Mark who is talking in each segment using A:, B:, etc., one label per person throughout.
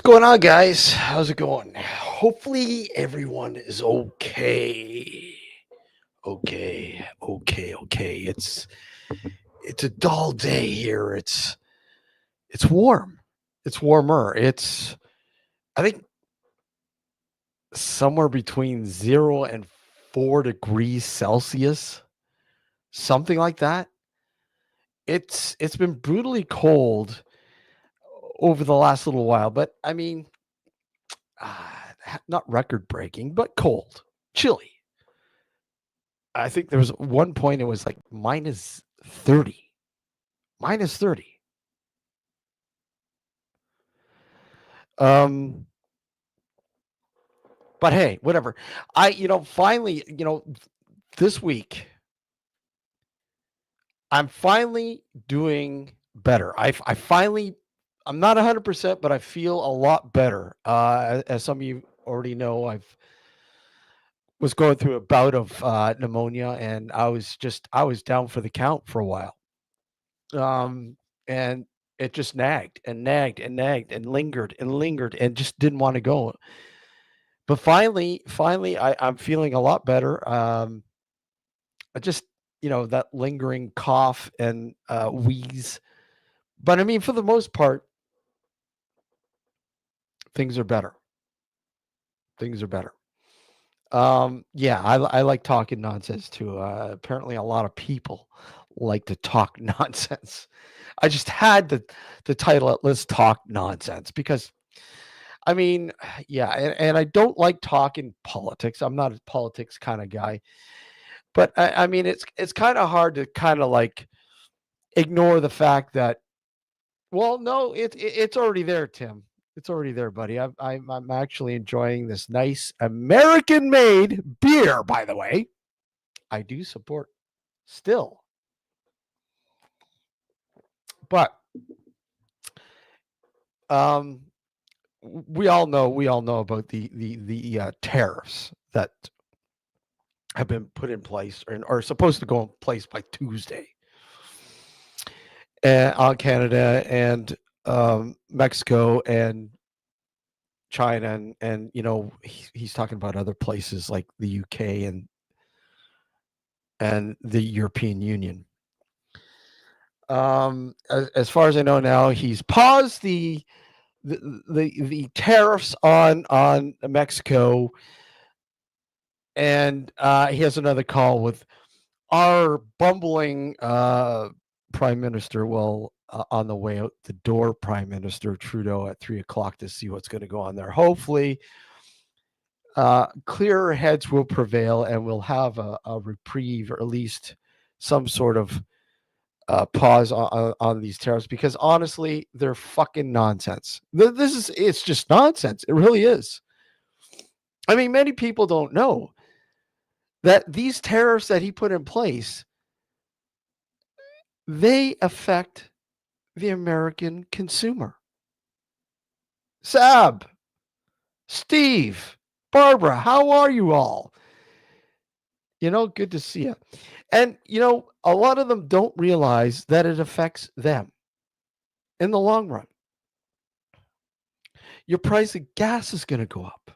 A: going on, guys? How's it going? Hopefully, everyone is okay. Okay. It's a dull day here. It's warm. It's warmer. It's I think somewhere between 0 and 4 degrees Celsius, something like that. It's been brutally cold over the last little while, but I mean, not record breaking, but cold, chilly. I think there was one point it was like minus 30. Minus 30. Um, but hey, whatever. Finally, this week, I'm finally doing better. I finally, I'm not 100%, but I feel a lot better. As some of you already know, I've was going through a bout of pneumonia, and I was down for the count for a while. And it just nagged and nagged and nagged and lingered and just didn't want to go. But finally, I'm feeling a lot better. I just, that lingering cough and wheeze. But I mean, for the most part, things are better. Things are better. Yeah, I like talking nonsense too. Apparently, a lot of people like to talk nonsense. I just had the title it. Let's talk nonsense because I mean, yeah, and I don't like talking politics. I'm not a politics kind of guy, but I mean, it's kind of hard to kind of like ignore the fact that, well, no, it's already there, Tim. It's already there, buddy. I'm actually enjoying this nice American-made beer, by the way. I do support still, but um, we all know about the tariffs that have been put in place or are supposed to go in place by Tuesday on Canada and Mexico and China and he's talking about other places like the UK and the European Union. As far as I know now, he's paused the tariffs on Mexico, and he has another call with our bumbling prime minister. Well, on the way out the door, Prime Minister Trudeau at 3 o'clock to see what's going to go on there. Hopefully, clearer heads will prevail, and we'll have a reprieve, or at least some sort of pause on these tariffs. Because honestly, they're fucking nonsense. It's just nonsense. It really is. I mean, many people don't know that these tariffs that he put in place, they affect the American consumer. Sab, Steve, Barbara, how are you all? Good to see you. And, a lot of them don't realize that it affects them in the long run. Your price of gas is going to go up.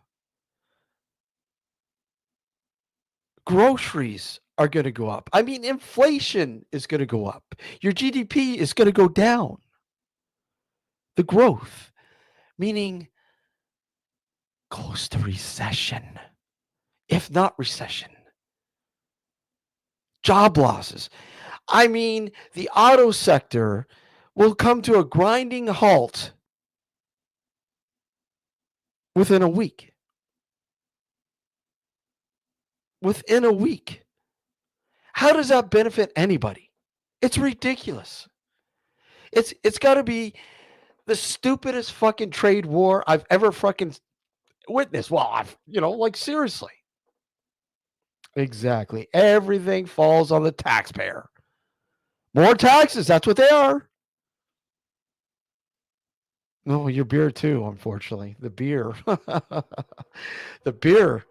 A: Groceries are going to go up. I mean, inflation is going to go up. Your GDP is going to go down. The growth, meaning close to recession, if not recession. Job losses. I mean, the auto sector will come to a grinding halt within a week. Within a week. How does that benefit anybody? It's ridiculous. It's got to be the stupidest fucking trade war I've ever fucking witnessed. Well, like seriously. Exactly. Everything falls on the taxpayer. More taxes, that's what they are. No, your beer too, unfortunately. The beer. The beer.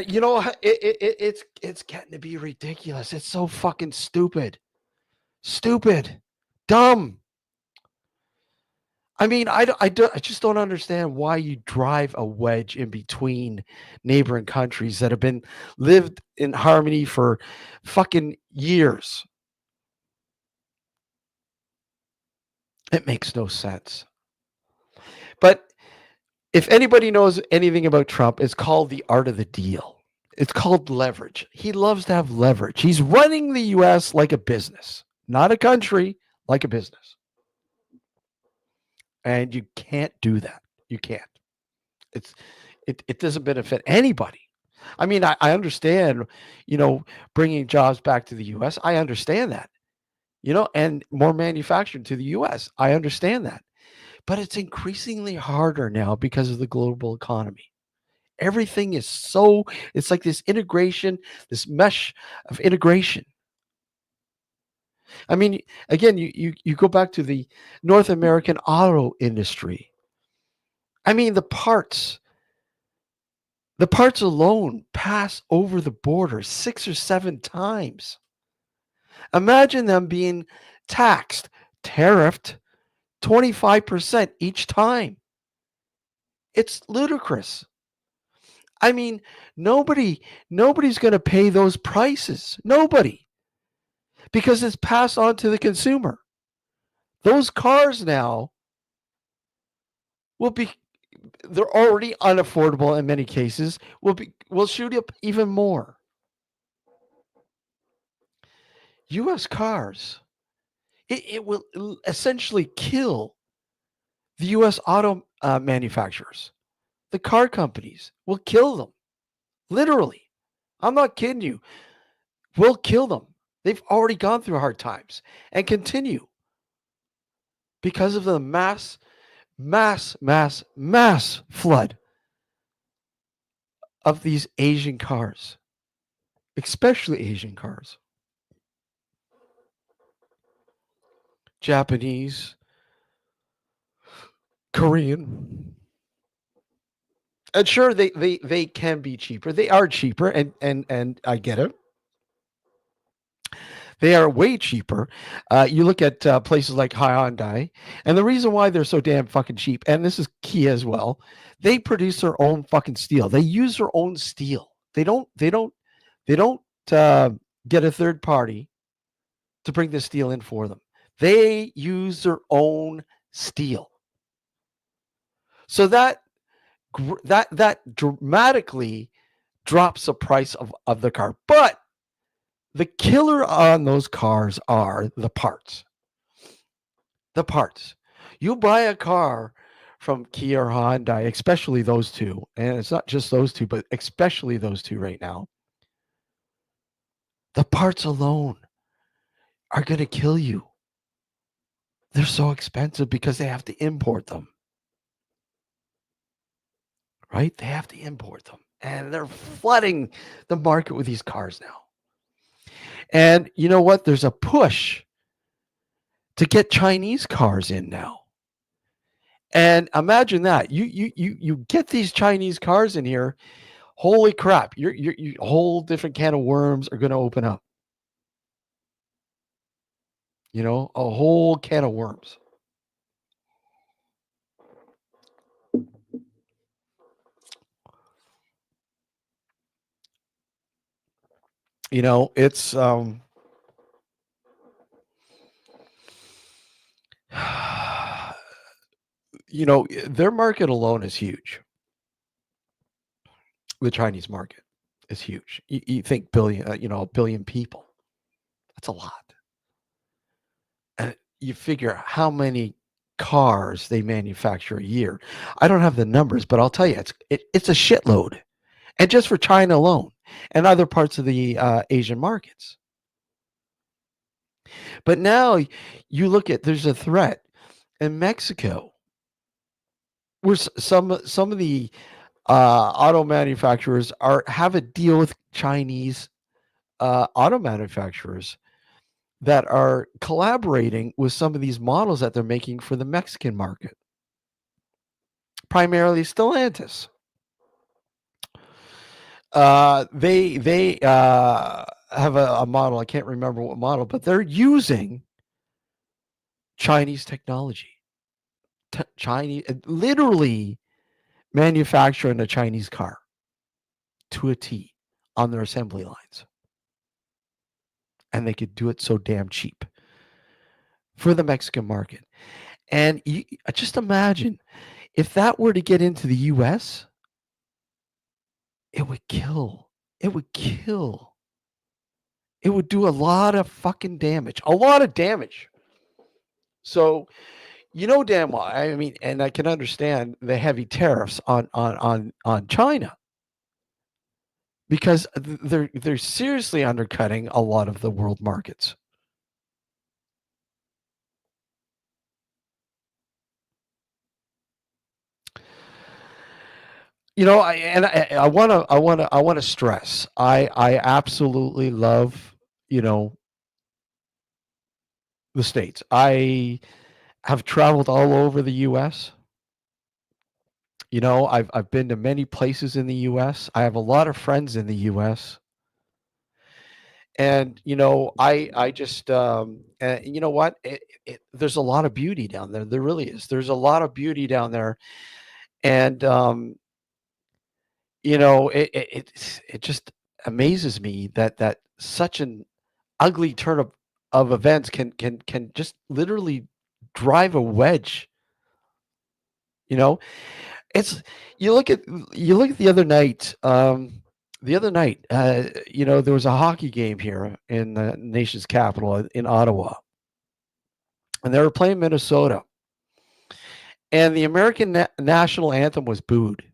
A: It's getting to be ridiculous. It's so fucking stupid. Stupid. Dumb. I mean, I just don't understand why you drive a wedge in between neighboring countries that have been lived in harmony for fucking years. It makes no sense. But if anybody knows anything about Trump, it's called the art of the deal. It's called leverage. He loves to have leverage. He's running the US like a business, not a country, like a business. And you can't do that. You can't. It's it doesn't benefit anybody. I mean, I understand, you know, bringing jobs back to the US. I understand that, you know, and more manufacturing to the US. I understand that. But it's increasingly harder now because of the global economy. Everything is so it's like this integration, this mesh of integration. I mean, again, you go back to the North American auto industry. I mean, the parts alone pass over the border 6 or 7 times. Imagine them being taxed, tariffed 25% each time. It's ludicrous. I mean, nobody's going to pay those prices. Nobody. Because it's passed on to the consumer. Those cars now will be they're already unaffordable in many cases, will shoot up even more. US cars, it will essentially kill the US auto manufacturers. The car companies will kill them. Literally. I'm not kidding you. Will kill them. They've already gone through hard times and continue because of the mass flood of these Asian cars, especially Asian cars. Japanese, Korean. And sure, they can be cheaper. They are cheaper, and I get it. They are way cheaper. You look at places like Hyundai, and the reason why they're so damn fucking cheap, and this is key as well, they produce their own fucking steel. They use their own steel. They don't get a third party to bring the steel in for them. They use their own steel. So that dramatically drops the price of the car. But the killer on those cars are the parts. The parts. You buy a car from Kia or Hyundai, especially those two, and it's not just those two, but especially those two right now. The parts alone are going to kill you. They're so expensive because they have to import them. Right? They have to import them. And they're flooding the market with these cars now. And you know what? There's a push to get Chinese cars in now. And imagine that. You get these Chinese cars in here. Holy crap. You whole different can of worms are going to open up. You know, a whole can of worms. You know, it's you know, their market alone is huge. The Chinese market is huge. You think billion, you know, a billion people. That's a lot. And you figure how many cars they manufacture a year. I don't have the numbers, but I'll tell you, it's a shitload, and just for China alone, and other parts of the Asian markets. But now you look at there's a threat in Mexico, where some of the auto manufacturers have a deal with Chinese auto manufacturers that are collaborating with some of these models that they're making for the Mexican market, primarily Stellantis. They have a model. I can't remember what model, but they're using Chinese technology. Chinese, literally manufacturing a Chinese car to a T on their assembly lines. And they could do it so damn cheap for the Mexican market. And just imagine if that were to get into the US, it would kill. It would kill. It would do a lot of fucking damage. A lot of damage. So, damn well. I mean, and I can understand the heavy tariffs on China because they're seriously undercutting a lot of the world markets. I want to stress. I absolutely love, you know, the states. I have traveled all over the US. I've been to many places in the US. I have a lot of friends in the US. And I just you know what? There's a lot of beauty down there. There really is. There's a lot of beauty down there. And it just amazes me that such an ugly turn of events can just literally drive a wedge. You know, it's you look at the other night, there was a hockey game here in the nation's capital in Ottawa, and they were playing Minnesota, and the American national anthem was booed.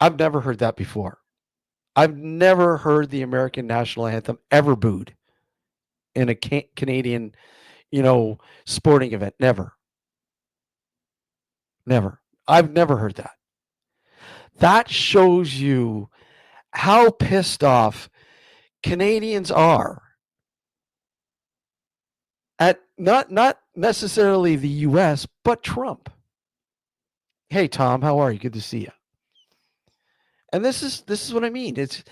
A: I've never heard that before. I've never heard the American national anthem ever booed in a Canadian, sporting event. Never, never. I've never heard that. That shows you how pissed off Canadians are at not necessarily the US, but Trump. Hey Tom, how are you? Good to see you. And this is what I mean. It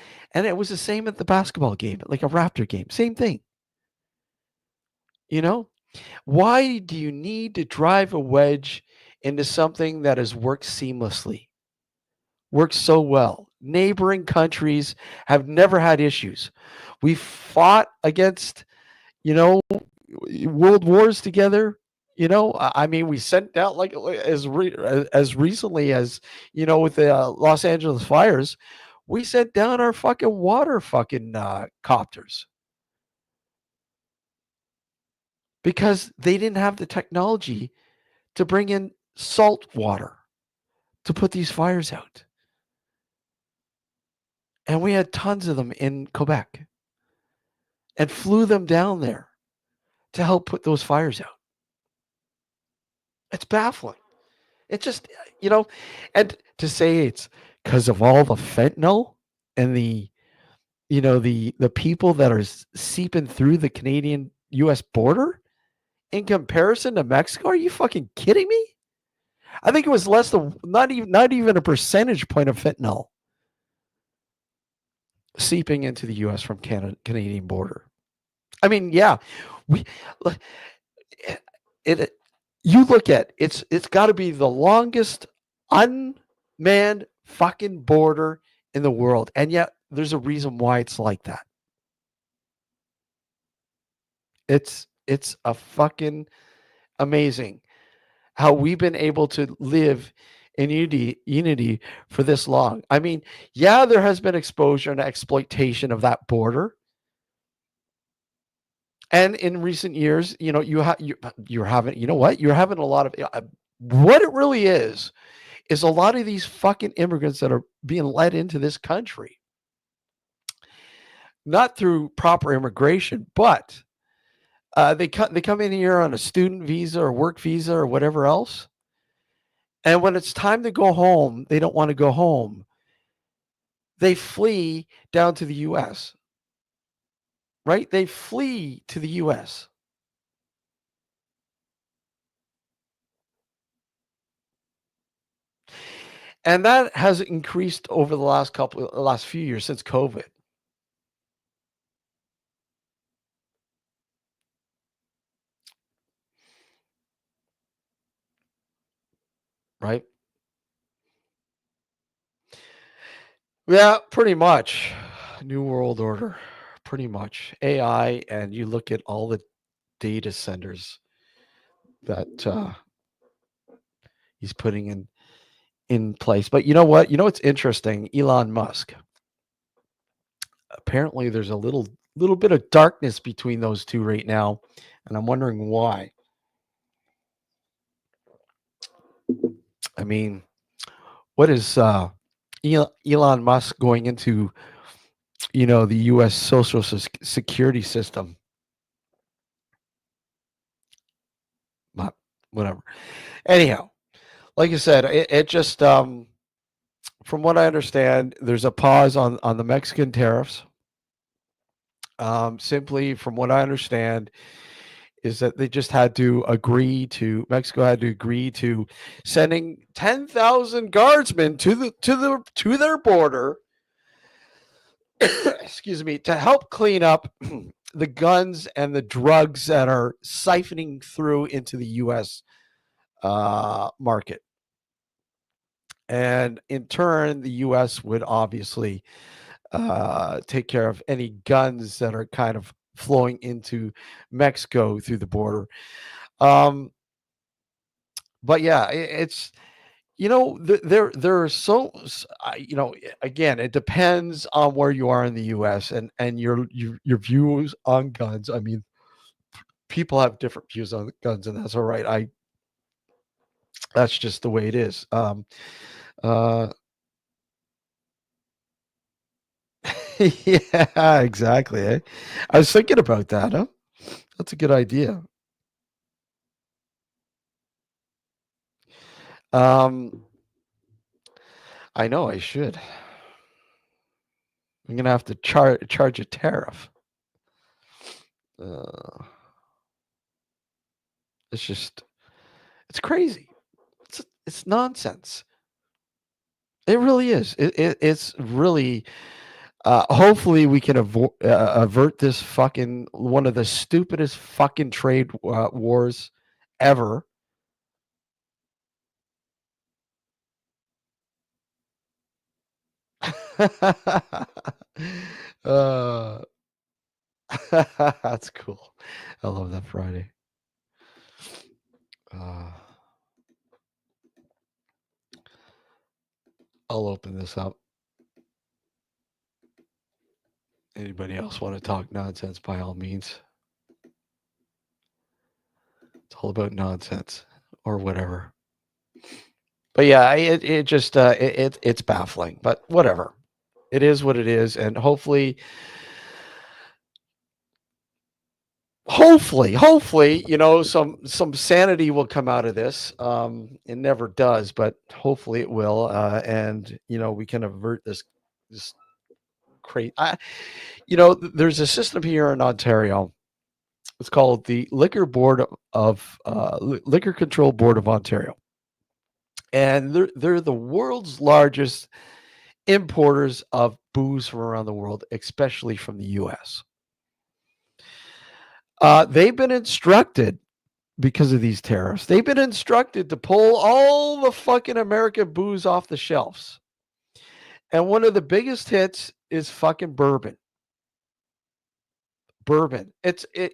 A: was the same at the basketball game, like a Raptor game. Same thing. You know? Why do you need to drive a wedge into something that has worked seamlessly? Works so well. Neighboring countries have never had issues. We fought against, you know, world wars together. I mean, we sent out like as recently as with the Los Angeles fires, we sent down our fucking water fucking copters because they didn't have the technology to bring in salt water to put these fires out. And we had tons of them in Quebec and flew them down there to help put those fires out. It's baffling. It just, and to say it's because of all the fentanyl and the people that are seeping through the Canadian US border in comparison to Mexico, are you fucking kidding me? I think it was less than not even a percentage point of fentanyl seeping into the US from Canadian border. I mean, yeah, we it you look at it's got to be the longest unmanned fucking border in the world, and yet there's a reason why it's like that. It's a fucking amazing how we've been able to live in unity for this long. I mean, yeah, there has been exposure and exploitation of that border. And in recent years, you're having, what? You're having a lot of what it really is a lot of these fucking immigrants that are being let into this country, not through proper immigration, but they come in here on a student visa or work visa or whatever else. And when it's time to go home, they don't want to go home. They flee down to the US, right? They flee to the US. And that has increased over the last few years since COVID. right? Yeah, pretty much. New world order, pretty much. AI, and you look at all the data centers that he's putting in place. But you know what? You know what's interesting? Elon Musk. Apparently, there's a little bit of darkness between those two right now, and I'm wondering why. I mean, what is Elon Musk going into? The U.S. Social Security system. Not whatever. Anyhow, like I said, it just from what I understand, there's a pause on the Mexican tariffs. Simply, from what I understand, is that they just had to agree to Mexico had to agree to sending 10,000 guardsmen to their border, excuse me, to help clean up the guns and the drugs that are siphoning through into the U.S. Market. And in turn, the U.S. would obviously take care of any guns that are kind of flowing into Mexico through the border. Um, but yeah, it's there are again, it depends on where you are in the U.S. and your views on guns. I mean, people have different views on guns, and that's all right. I That's just the way it is. Uh, yeah, exactly. I was thinking about that. Huh? That's a good idea. Um, I know I should. I'm gonna have to charge a tariff. Uh, it's just it's crazy. It's nonsense. It really is. It's really. Hopefully, we can avert this fucking one of the stupidest fucking trade wars ever. uh, that's cool. I love that Friday. Uh, I'll open this up. Anybody else want to talk nonsense? By all means, it's all about nonsense or whatever. But yeah, it just it's baffling. But whatever, it is what it is, and hopefully, some sanity will come out of this. It never does, but hopefully it will, and we can avert this crazy. There's a system here in Ontario. It's called the Liquor Control Board of Ontario, and they're the world's largest importers of booze from around the world, especially from the U.S. They've been instructed because of these tariffs. They've been instructed to pull all the fucking American booze off the shelves. And one of the biggest hits is fucking bourbon. Bourbon. It's a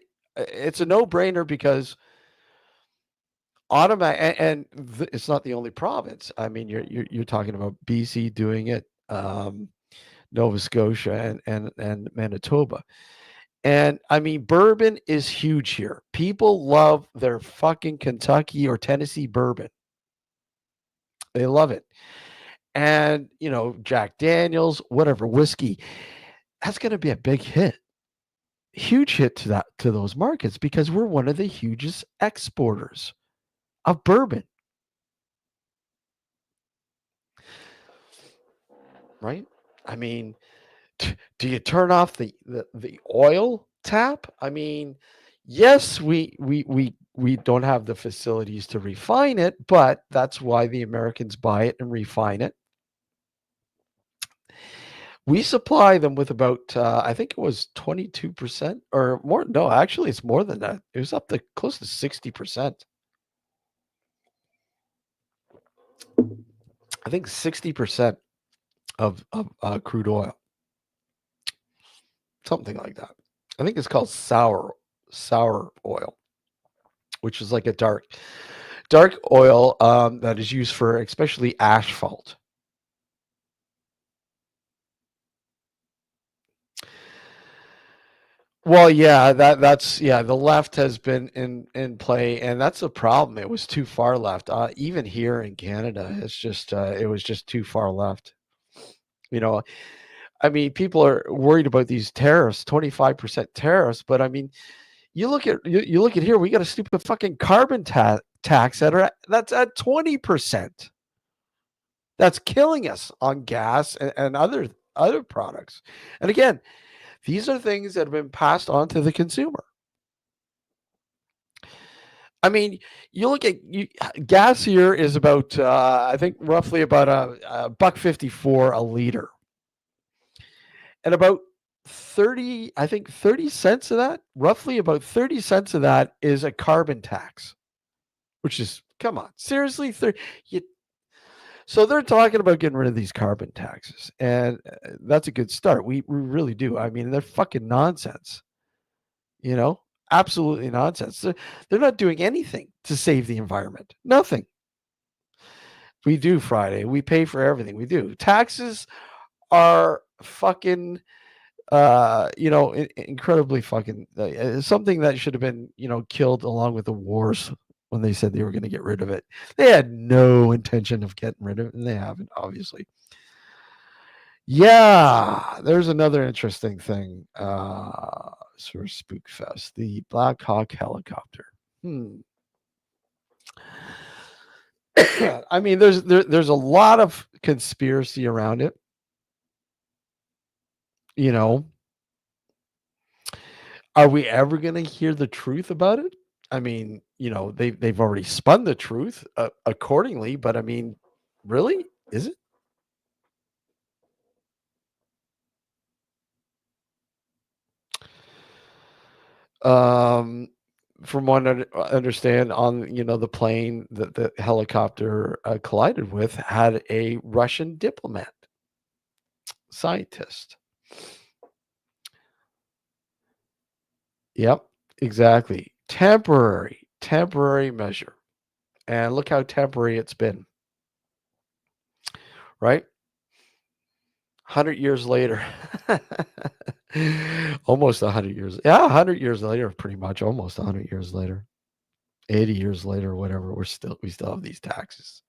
A: no-brainer because automatic it's not the only province. I mean, you're talking about BC doing it, Nova Scotia and Manitoba. And I mean, bourbon is huge here. People love their fucking Kentucky or Tennessee bourbon. They love it. And, Jack Daniels, whatever whiskey, that's going to be a big hit. Huge hit to those markets because we're one of the hugest exporters of bourbon, right? I mean, do you turn off the oil tap? I mean, yes, we don't have the facilities to refine it, but that's why the Americans buy it and refine it. We supply them with about, I think it was 22% or more. No, actually, it's more than that. It was up to close to 60%. I think 60% of crude oil, something like that. I think it's called sour oil, which is like a dark oil that is used for especially asphalt. Well, yeah, that's yeah. The left has been in play, and that's a problem. It was too far left. Even here in Canada, it was just too far left. You know, I mean, people are worried about these tariffs, 25% tariffs, but I mean, you look at here, we got a stupid fucking carbon tax that's at 20%. That's killing us on gas and other products. And again, these are things that have been passed on to the consumer. I mean, you look at gas here is about I think roughly about a buck 54 a liter, and about 30, I think 30 cents of that, roughly about 30 cents of that is a carbon tax, which is come on, seriously, you, so they're talking about getting rid of these carbon taxes, and that's a good start. We really do. I mean, they're fucking nonsense. You know, absolutely nonsense. They're not doing anything to save the environment. Nothing. We do Friday. We pay for everything. We do. Taxes are fucking incredibly fucking something that should have been, killed along with the wars when they said they were going to get rid of it. They had no intention of getting rid of it, and they haven't, obviously. Yeah, there's another interesting thing. Sort of Spook Fest, the Black Hawk helicopter. Hmm. I mean, there's a lot of conspiracy around it. You know, are we ever going to hear the truth about it? I mean, they've already spun the truth accordingly, but I mean, really, is it? Um, from what I understand, on the plane that the helicopter collided with had a Russian diplomat, scientist. Yep, exactly. Temporary measure. And look how temporary it's been, right? 100 years later. Almost 100 years. Yeah, 100 years later, pretty much almost 100 years later. 80 years later, whatever, we still have these taxes.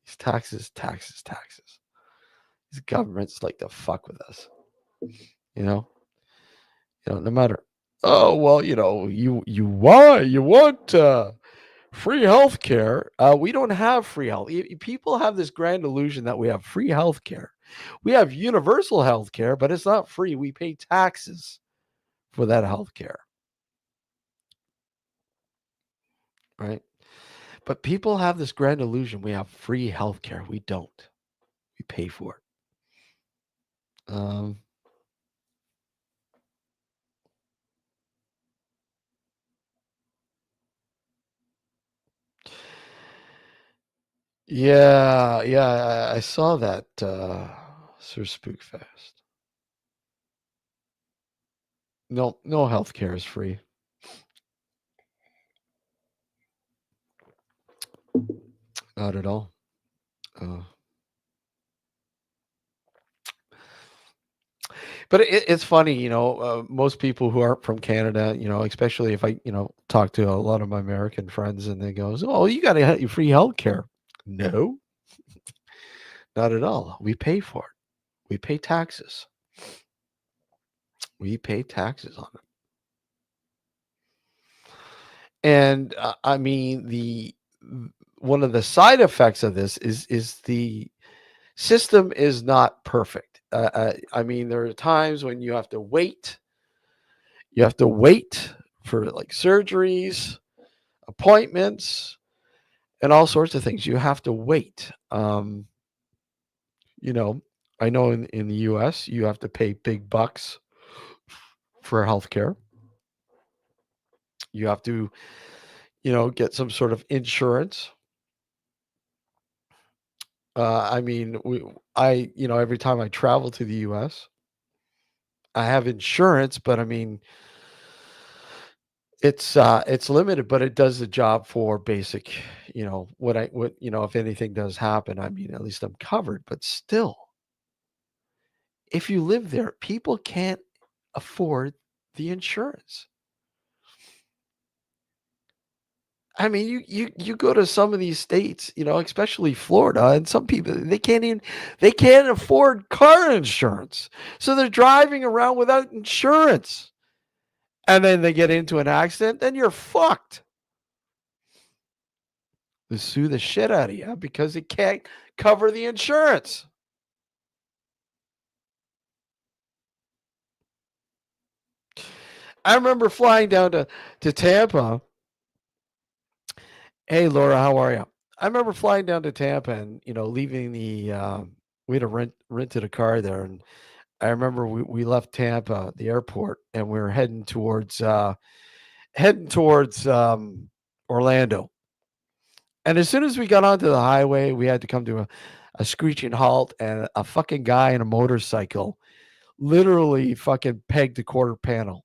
A: These taxes. These governments like to fuck with us, you know? No matter. Oh, well, you want free healthcare. We don't have free health. People have this grand illusion that we have free healthcare. We have universal healthcare, but it's not free. We pay taxes for that healthcare, right? But people have this grand illusion we have free healthcare. We don't. We pay for it. Yeah, yeah, I saw that Sir Spookfest. No, no healthcare is free. Not at all. Uh, but it's funny, most people who aren't from Canada, especially if I, talk to a lot of my American friends, and they go, "Oh, you got free healthcare." No, not at all. We pay for it. We pay taxes. We pay taxes on it. And I mean, the one of the side effects of this is the system is not perfect. I mean, there are times when you have to wait. You have to wait for like surgeries, appointments, and all sorts of things. You have to wait. You know, I know in the US, you have to pay big bucks for healthcare. You have to, get some sort of insurance. I mean, every time I travel to the US, I have insurance, but I mean, it's limited, but it does the job for basic, if anything does happen, I mean, at least I'm covered, but still, if you live there, people can't afford the insurance. I mean, you go to some of these states, especially Florida, and some people they can't afford car insurance. So they're driving around without insurance. And then they get into an accident, then you're fucked. They sue the shit out of you because it can't cover the insurance. I remember flying down to Tampa. Hey, Laura, how are you? I remember flying down to Tampa and leaving we had rented a car there, and I remember we left Tampa, the airport, and we were heading towards Orlando. And as soon as we got onto the highway, we had to come to a screeching halt, and a fucking guy in a motorcycle literally fucking pegged the quarter panel,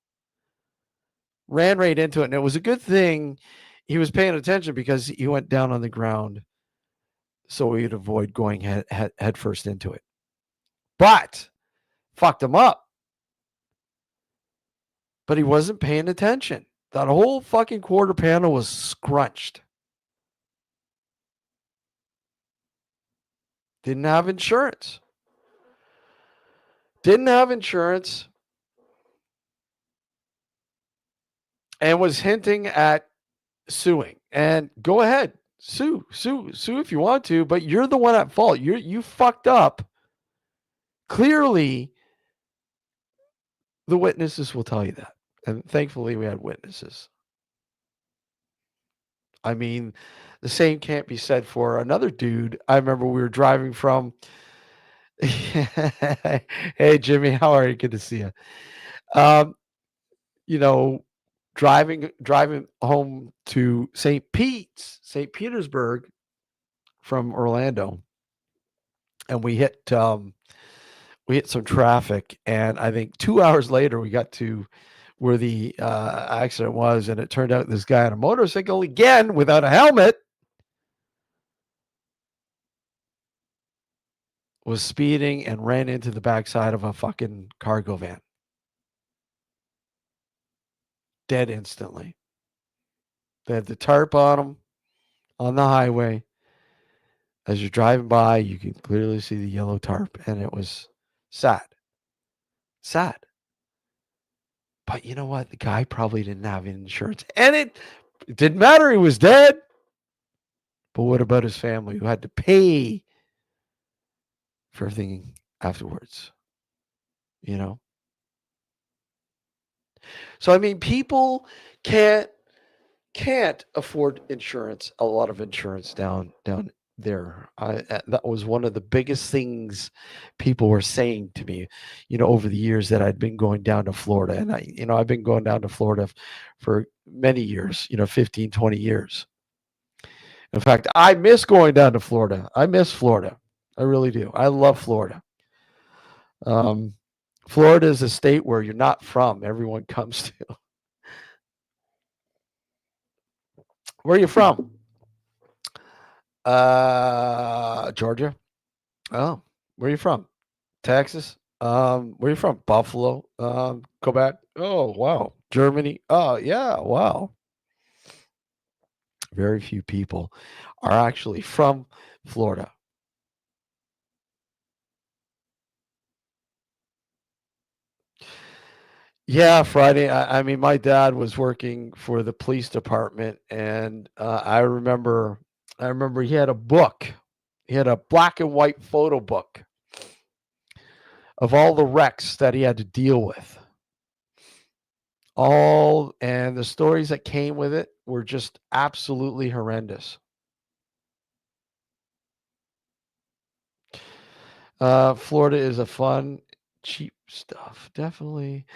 A: ran right into it. And it was a good thing he was paying attention because he went down on the ground so we'd avoid going head first into it. But fucked him up. But he wasn't paying attention. That whole fucking quarter panel was scrunched. Didn't have insurance. Didn't have insurance. And was hinting at suing. And go ahead, sue if you want to, but you're the one at fault. You fucked up. Clearly, the witnesses will tell you that. And thankfully, we had witnesses. I mean, the same can't be said for another dude. I remember we were driving from. Hey, Jimmy, how are you? Good to see you. Um, you know, driving home to St. Petersburg from Orlando, and we hit some traffic, and I think 2 hours later we got to where the accident was, and it turned out this guy on a motorcycle again without a helmet was speeding and ran into the backside of a fucking cargo van. Dead instantly. They had the tarp on him on the highway. As you're driving by, you can clearly see the yellow tarp, and it was sad. Sad. But you know what? The guy probably didn't have insurance, and it didn't matter. He was dead. But what about his family who had to pay for everything afterwards? You know? So I mean, people can't afford insurance, a lot of insurance down there. That was one of the biggest things people were saying to me, over the years that I'd been going down to Florida. And I've been going down to Florida for many years, 15, 20 years. In fact, I miss going down to Florida. I miss Florida. I really do. I love Florida. Florida is a state where you're not from. Everyone comes to. Where are you from? Georgia. Oh, where are you from? Texas. Where are you from? Buffalo. Quebec. Oh, wow. Germany. Oh, yeah. Wow. Very few people are actually from Florida. Yeah, Friday. I mean, my dad was working for the police department, and I remember he had a book. He had a black and white photo book of all the wrecks that he had to deal with. All and the stories that came with it were just absolutely horrendous. Florida is a fun, cheap stuff. Definitely.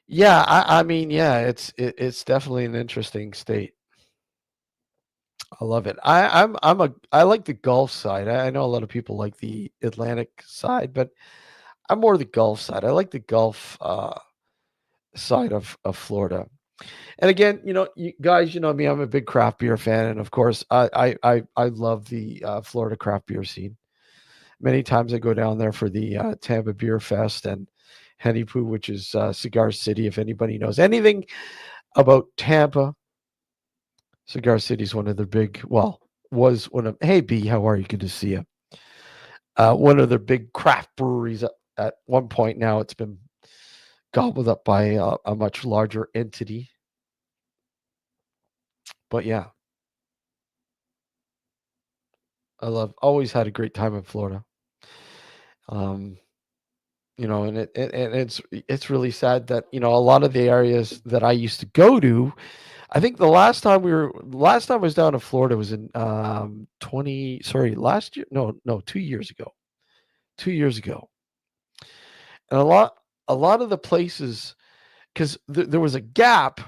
A: Yeah, I mean, yeah, it's definitely an interesting state. I love it. I like the Gulf side. I know a lot of people like the Atlantic side, but I'm more the Gulf side. I like the Gulf side of Florida. And again, you guys, you know me, I'm a big craft beer fan, and of course, I love the Florida craft beer scene. Many times I go down there for the Tampa Beer Fest and Henny Poo, which is Cigar City. If anybody knows anything about Tampa, Cigar City is one of their big, well, was one of, hey B, how are you? Good to see you. One of their big craft breweries at one point. Now it's been gobbled up by a much larger entity. But yeah, always had a great time in Florida. Um, and it's really sad that a lot of the areas that I used to go to. I think last time I was down in Florida was in 20 sorry last year, no, 2 years ago, 2 years ago. And a lot of the places, because there was a gap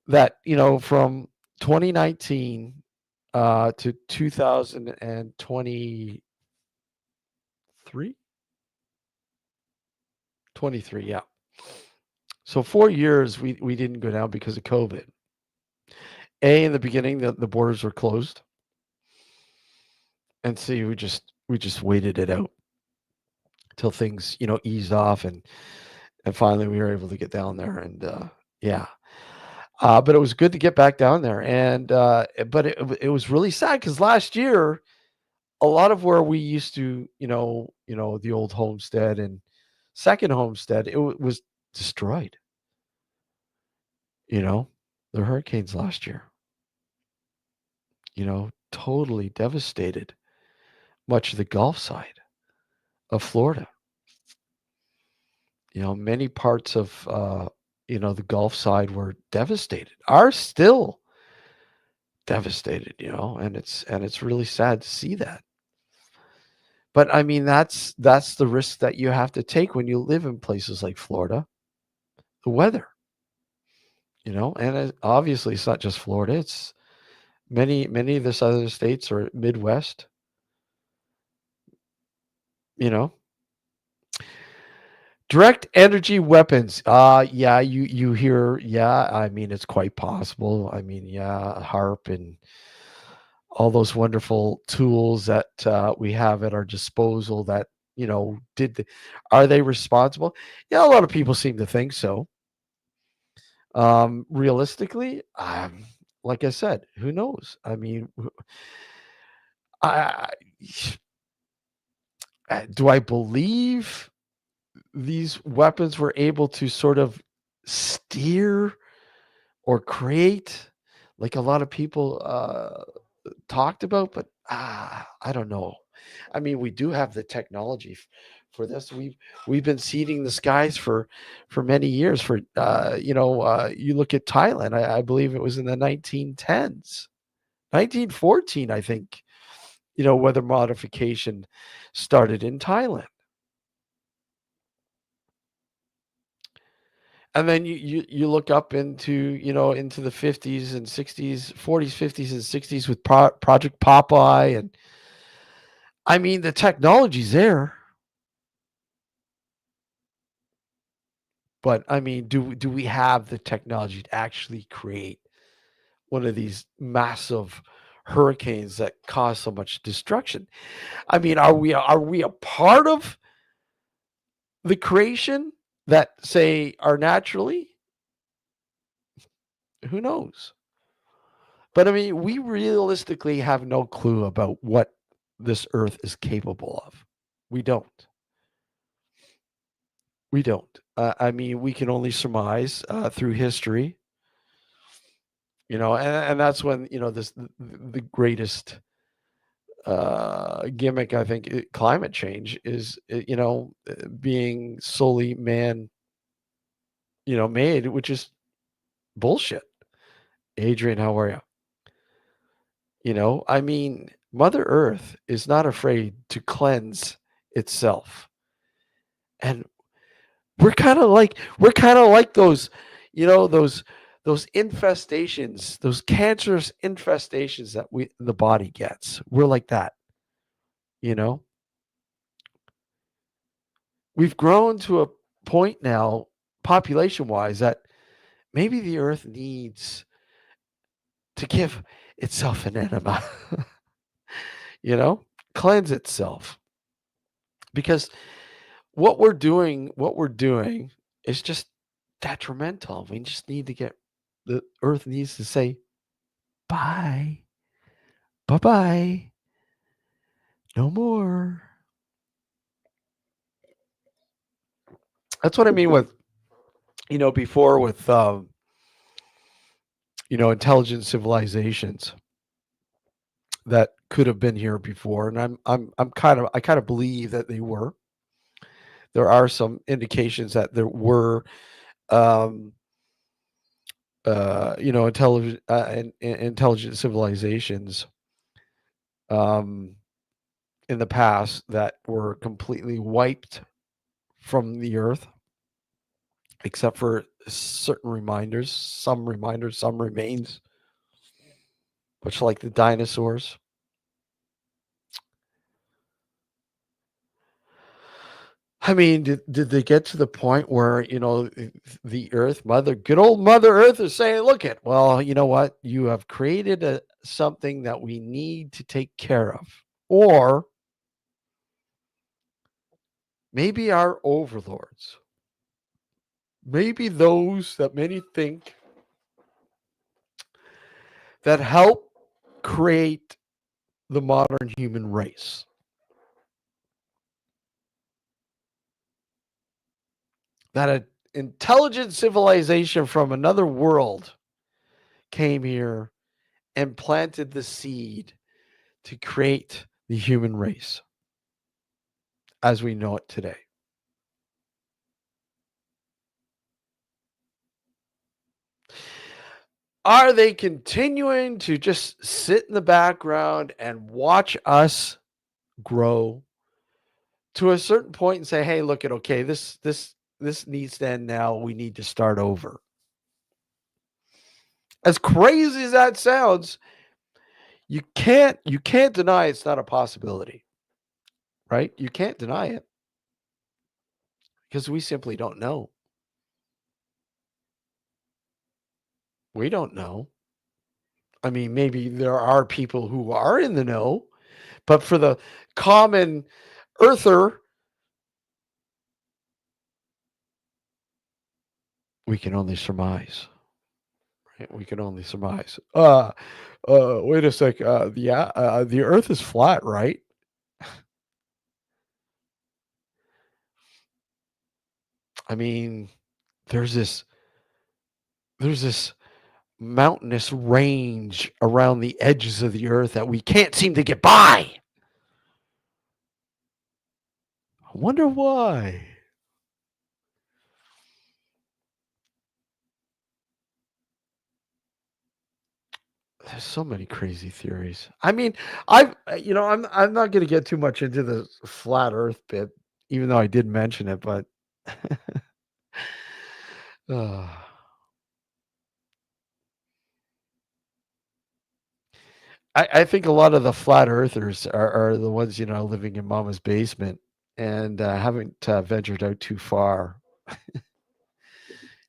A: that from 2019 to 2023, 23, yeah. So 4 years we didn't go down because of COVID. In the beginning, the borders were closed, and see, we just waited it out till things eased off, and finally we were able to get down there, and yeah. But it was good to get back down there, and but it was really sad because last year a lot of where we used to, the old homestead and second homestead, was destroyed. You know, the hurricanes last year, totally devastated much of the Gulf side of Florida. Many parts of the Gulf side were devastated. Are still devastated, and it's really sad to see that. But I mean, that's the risk that you have to take when you live in places like Florida. The weather, and obviously it's not just Florida. It's many of the southern states or Midwest. You know, direct energy weapons. Yeah, you hear. Yeah, I mean it's quite possible. I mean, yeah, HARP and all those wonderful tools that we have at our disposal. That are they responsible? Yeah, a lot of people seem to think so. Realistically, like I said, who knows? I mean, I, do I believe these weapons were able to sort of steer or create, like a lot of people talked about, but I don't know. I mean, we do have the technology for this. We've been seeding the skies for many years. For you look at Thailand. I believe it was in the 1910s, 1914. I think weather modification started in Thailand, and then you look up into the 50s and 60s, 40s, 50s, and 60s with Project Popeye, and I mean the technology's there. But I mean, do we have the technology to actually create one of these massive hurricanes that cause so much destruction? I mean, are we a part of the creation that say are naturally? Who knows? But I mean, we realistically have no clue about what this earth is capable of. We don't. We don't. I mean, we can only surmise through history, and that's when the greatest gimmick, I think, climate change is, being solely man, made, which is bullshit. Adrian, how are you? I mean, Mother Earth is not afraid to cleanse itself, and we're kind of like those, those. those infestations, those cancerous infestations that the body gets. We're like that, you know? We've grown to a point now, population-wise, that maybe the earth needs to give itself an enema, you know? Cleanse itself. Because what we're doing is just detrimental. We just need to get the earth needs to say bye. Bye-bye. No more. That's what I mean with, before with intelligent civilizations that could have been here before. And I kind of believe that they were. There are some indications that there were um intelligent civilizations um in the past that were completely wiped from the earth, except for certain reminders, some remains, much like the dinosaurs. I mean, did they get to the point where, the earth, good old Mother Earth is saying, look it, well, you know what? You have created something that we need to take care of. Or maybe our overlords, maybe those that many think that help create the modern human race. That an intelligent civilization from another world came here and planted the seed to create the human race as we know it today. Are they continuing to just sit in the background and watch us grow to a certain point and say, "Hey, look at okay, this needs to end now. We need to start over." As crazy as that sounds, you can't deny it's not a possibility, right? You can't deny it because we simply don't know. We don't know. I mean, maybe there are people who are in the know, but for the common earther, we can only surmise. Right? We can only surmise. Wait a sec. The Earth is flat, right? I mean, there's this there's this mountainous range around the edges of the Earth that we can't seem to get by. I wonder why. There's so many crazy theories. I mean, I'm not going to get too much into the flat Earth bit, even though I did mention it, but uh, I think a lot of the flat earthers are the ones, living in mama's basement and haven't ventured out too far.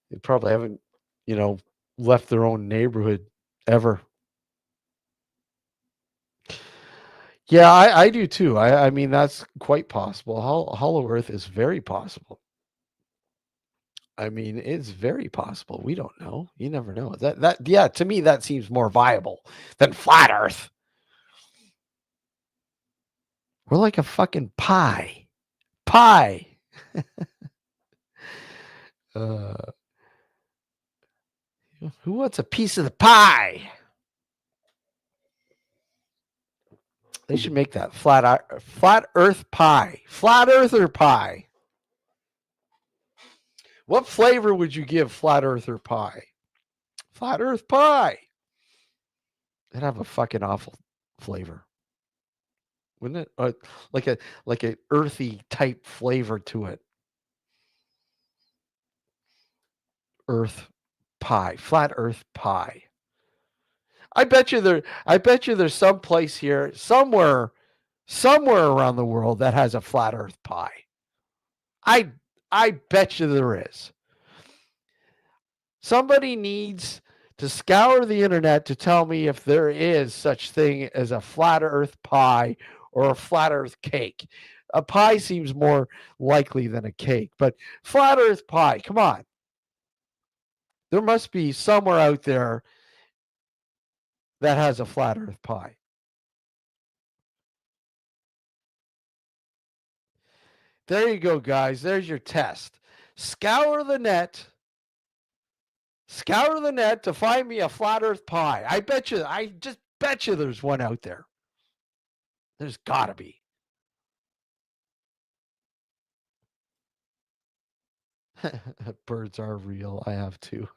A: They probably haven't, you know, left their own neighborhood ever. Yeah, I do too. I mean, that's quite possible. Hollow Earth is very possible. I mean, it's very possible. We don't know. You never know. Yeah, to me that seems more viable than flat Earth. We're like a fucking pie. Pie. Uh, who wants a piece of the pie? They should make that flat Earth pie. Flat Earther pie. What flavor would you give flat Earther pie? Flat Earth pie. It'd have a fucking awful flavor, wouldn't it? Like a earthy type flavor to it. Earth pie, flat earth pie. I bet you there's some place here, somewhere around the world that has a flat earth pie. I I bet you there is. Somebody needs to scour the internet to tell me if there is such thing as a flat earth pie or a flat earth cake. A pie seems more likely than a cake, but flat earth pie, come on. There must be somewhere out there that has a flat earth pie. There you go, guys. There's your test. Scour the net. Scour the net to find me a flat earth pie. I just bet you there's one out there. There's got to be. Birds are real. I have two.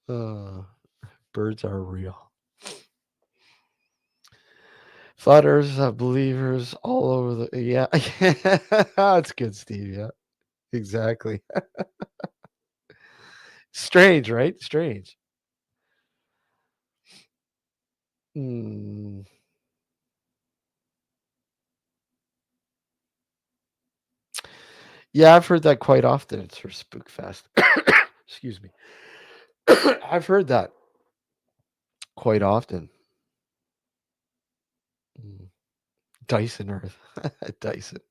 A: Birds are real. Flat earthers have believers all over the. Yeah. That's good, Steve. Yeah. Exactly. Strange, right? Strange. Hmm. Yeah, I've heard that quite often. It's for Spookfest. Excuse me. I've heard that quite often. Mm. Dyson Earth. Dyson.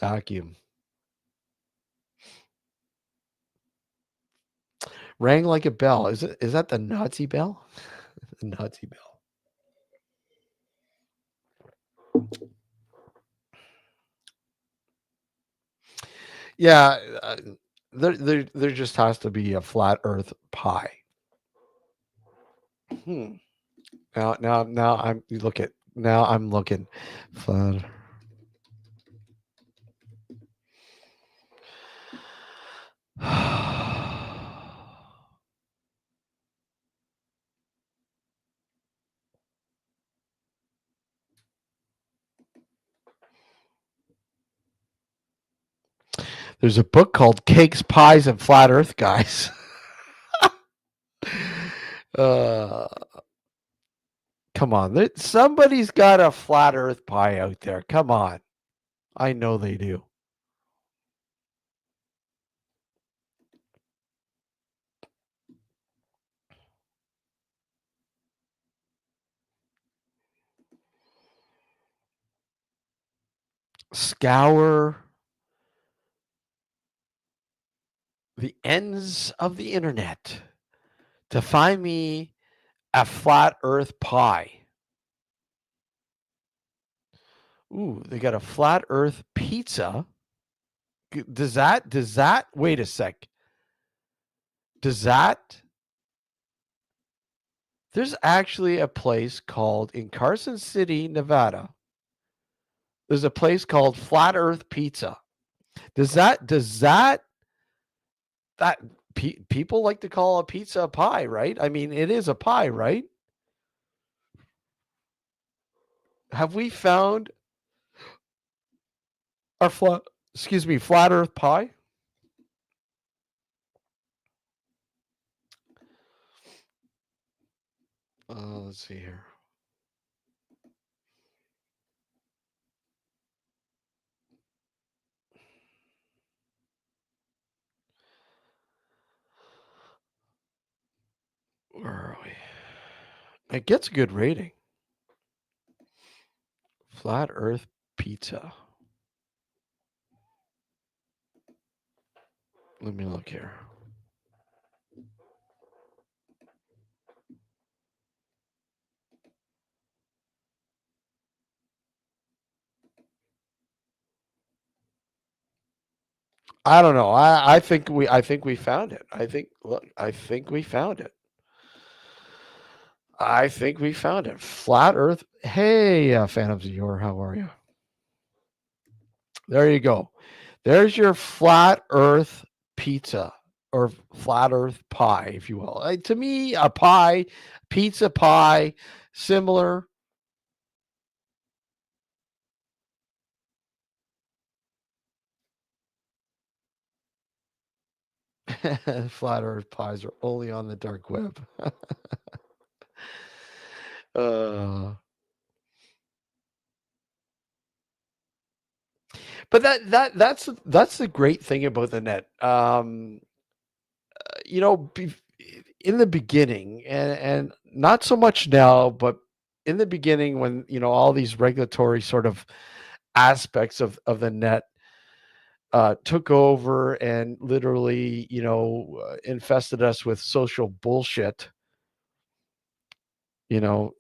A: Vacuum. Rang like a bell. Is that the Nazi bell? The Nazi bell. Yeah, there just has to be a flat Earth pie. Hmm. Now I'm you look at now I'm looking flat. There's a book called Cakes, Pies, and Flat Earth Guys. uh, come on, somebody's got a flat Earth pie out there. Come on, I know they do. Scour the ends of the internet to find me a flat Earth pie. Ooh, they got a flat Earth pizza. Does that wait a sec? Does that There's actually a place called in Carson City, Nevada. There's a place called Flat Earth Pizza. Does that that people like to call a pizza a pie, right? I mean, it is a pie, right? Have we found our flat Earth pie? Let's see here. Where are we? It gets a good rating. Flat Earth Pizza. Let me look here. I don't know. I think we found it. I think we found it. I think we found it. Flat Earth. Hey, Phantoms of Yore, how are you? There you go. There's your flat Earth pizza or flat Earth pie, if you will. To me, a pie, pizza pie, similar. Flat Earth pies are only on the dark web. uh, but that's the great thing about the net. You know, in the beginning, and not so much now, but in the beginning, when all these regulatory sort of aspects of the net took over and literally, infested us with social bullshit. Drove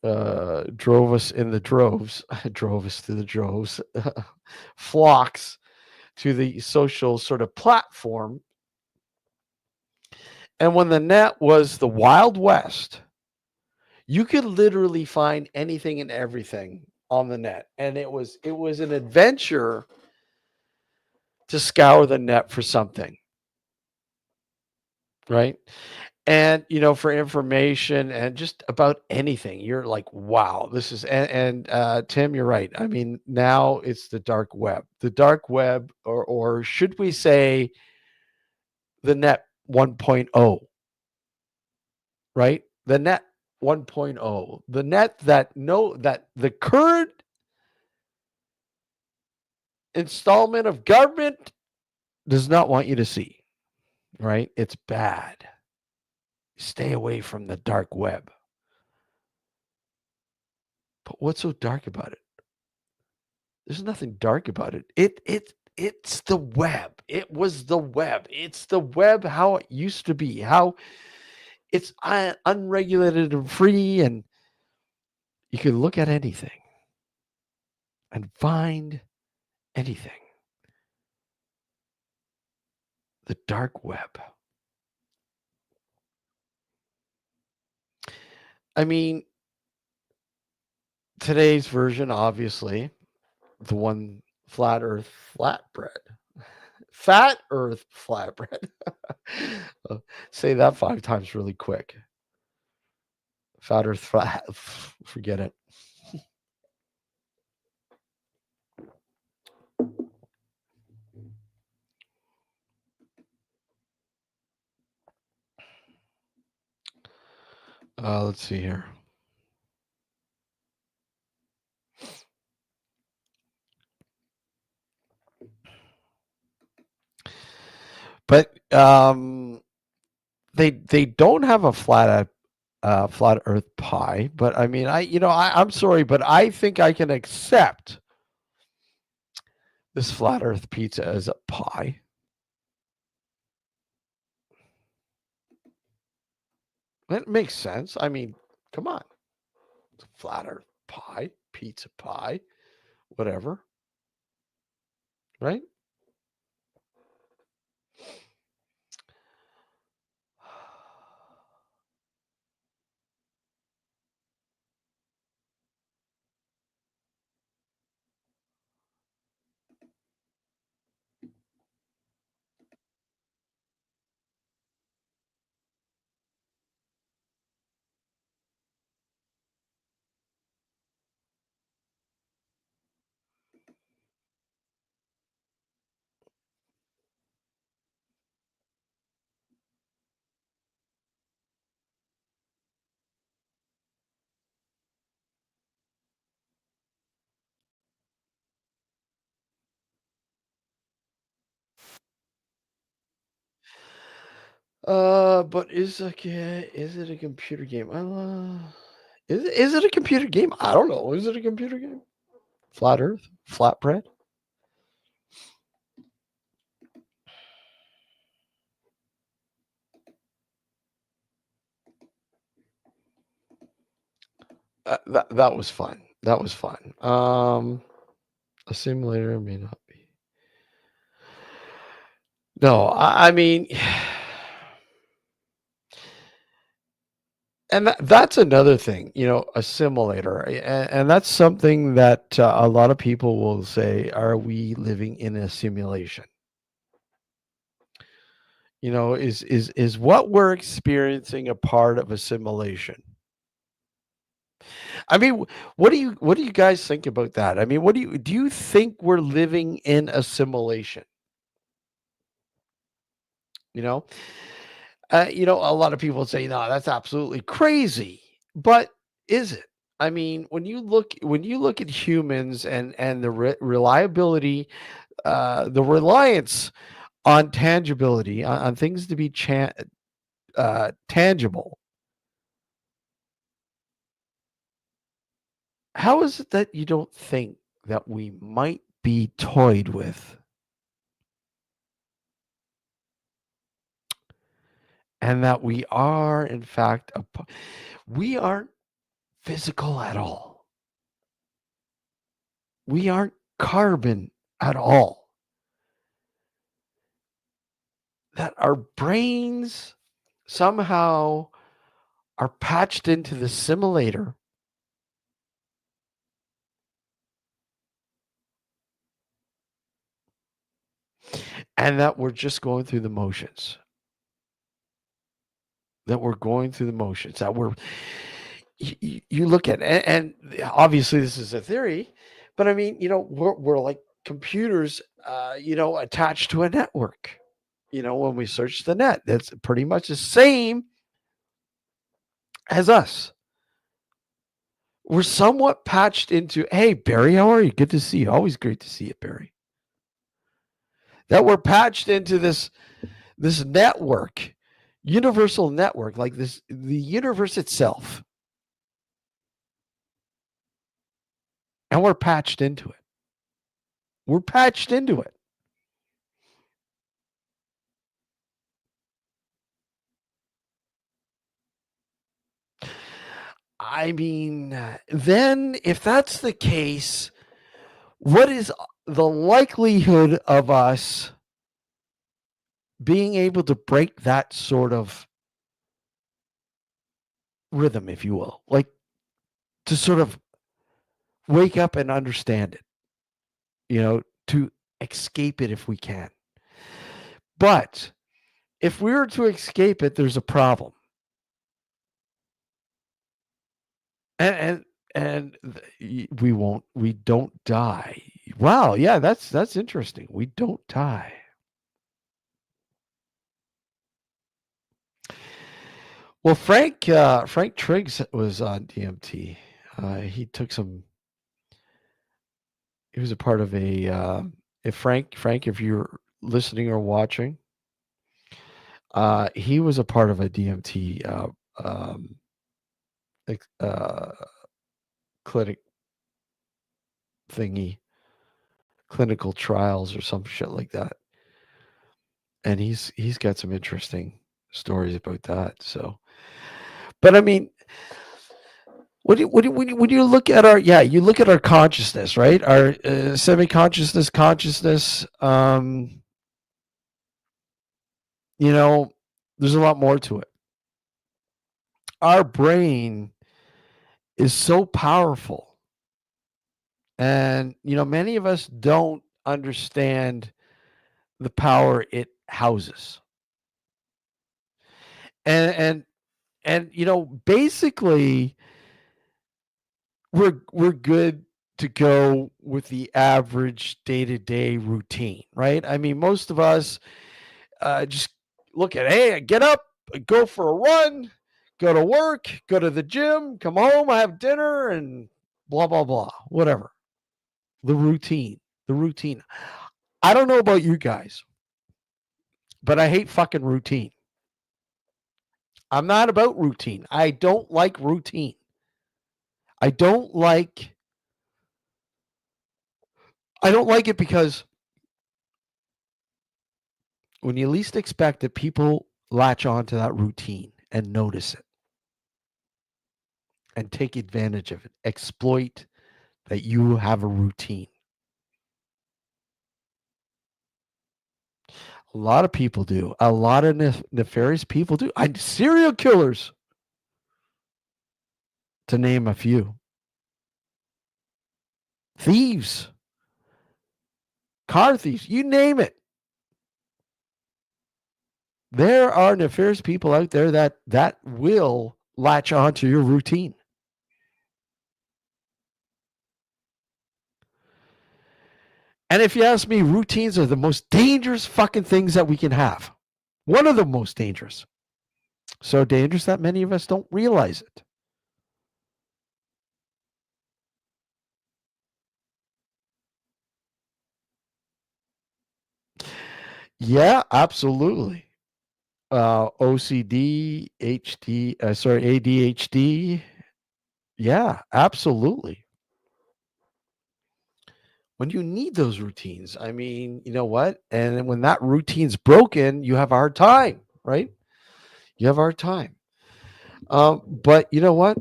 A: us in the droves, drove us to the droves, flocks to the social sort of platform. And when the net was the Wild West, you could literally find anything and everything on the net, and it was an adventure to scour the net for something, right? And for information and just about anything, you're like, wow, this is. And Tim, you're right. I mean, now it's the dark web, or should we say the net 1.0, right? The net 1.0, the net that the current installment of government does not want you to see, right? It's bad. Stay away from the dark web. But what's so dark about it? There's nothing dark about it. It's the web. It was the web. It's the web how it used to be. How it's unregulated and free, and you can look at anything and find anything. The dark web. I mean, today's version, obviously, the one flat Earth flatbread, fat Earth flatbread. Uh, Say that 5 times really quick. Fat Earth flat. Forget it. Let's see here. But they don't have a flat Earth pie. But I mean, I'm sorry, but I think I can accept this flat Earth pizza as a pie. That makes sense. I mean, come on, it's a flat Earth pie, pizza pie, whatever, right? But is it a computer game? Is it a computer game? I don't know. Is it a computer game? Flat Earth, flatbread. That was fun. That was fun. A simulator may not be. No, I mean, and that's another thing, a simulator, and that's something that a lot of people will say, "Are we living in a simulation?" Is what we're experiencing a part of a simulation? I mean, what do you guys think about that? I mean, what do you think we're living in a simulation? You know, a lot of people say, "No, that's absolutely crazy," but is it? I mean, when you look at humans and the reliability, the reliance on tangibility, on things to be tangible, how is it that you don't think that we might be toyed with, and that we are, in fact, we aren't physical at all. We aren't carbon at all. That our brains somehow are patched into the simulator, and that we're just going through the motions. That we're going through the motions. That you look at, and obviously this is a theory, but I mean, we're like computers, attached to a network. When we search the net, that's pretty much the same as us. We're somewhat patched into, hey, Barry, how are you? Good to see you. Always great to see you, Barry. That we're patched into this network, universal network, like the universe itself. And we're patched into it. We're patched into it. I mean, then if that's the case, what is the likelihood of us being able to break that sort of rhythm, if you will? Like, to sort of wake up and understand it, to escape it if we can. But if we were to escape it, there's a problem. And we don't die. Wow, yeah, that's interesting. We don't die. Well, Frank Triggs was on DMT. He took some. He was a part of a. If Frank, if you're listening or watching, he was a part of a DMT um, ex- uh, clinic thingy, clinical trials or some shit like that. And he's got some interesting stories about that. So, but I mean, when you look at you look at our consciousness, right? Our semi-consciousness, consciousness. You know, there's a lot more to it. Our brain is so powerful, and many of us don't understand the power it houses. And basically, we're good to go with the average day-to-day routine, right? I mean, most of us just look at, hey, I get up, I go for a run, go to work, go to the gym, come home, I have dinner, and blah blah blah, whatever. The routine, the routine. I don't know about you guys, but I hate fucking routine. I'm not about routine. I don't like routine. I don't like I don't like it because when you least expect it, people latch on to that routine and notice it and take advantage of it, exploit that you have a routine. A lot of people do. A lot of nefarious people do. Serial killers, to name a few. Thieves, car thieves, you name it. There are nefarious people out there that will latch onto your routine. And if you ask me, routines are the most dangerous fucking things that we can have. One of the most dangerous. So dangerous that many of us don't realize it. Yeah, absolutely. OCD, ADHD. Yeah, absolutely. When you need those routines, I mean, you know what? And then when that routine's broken, you have a hard time, right? You have a hard time. But you know what?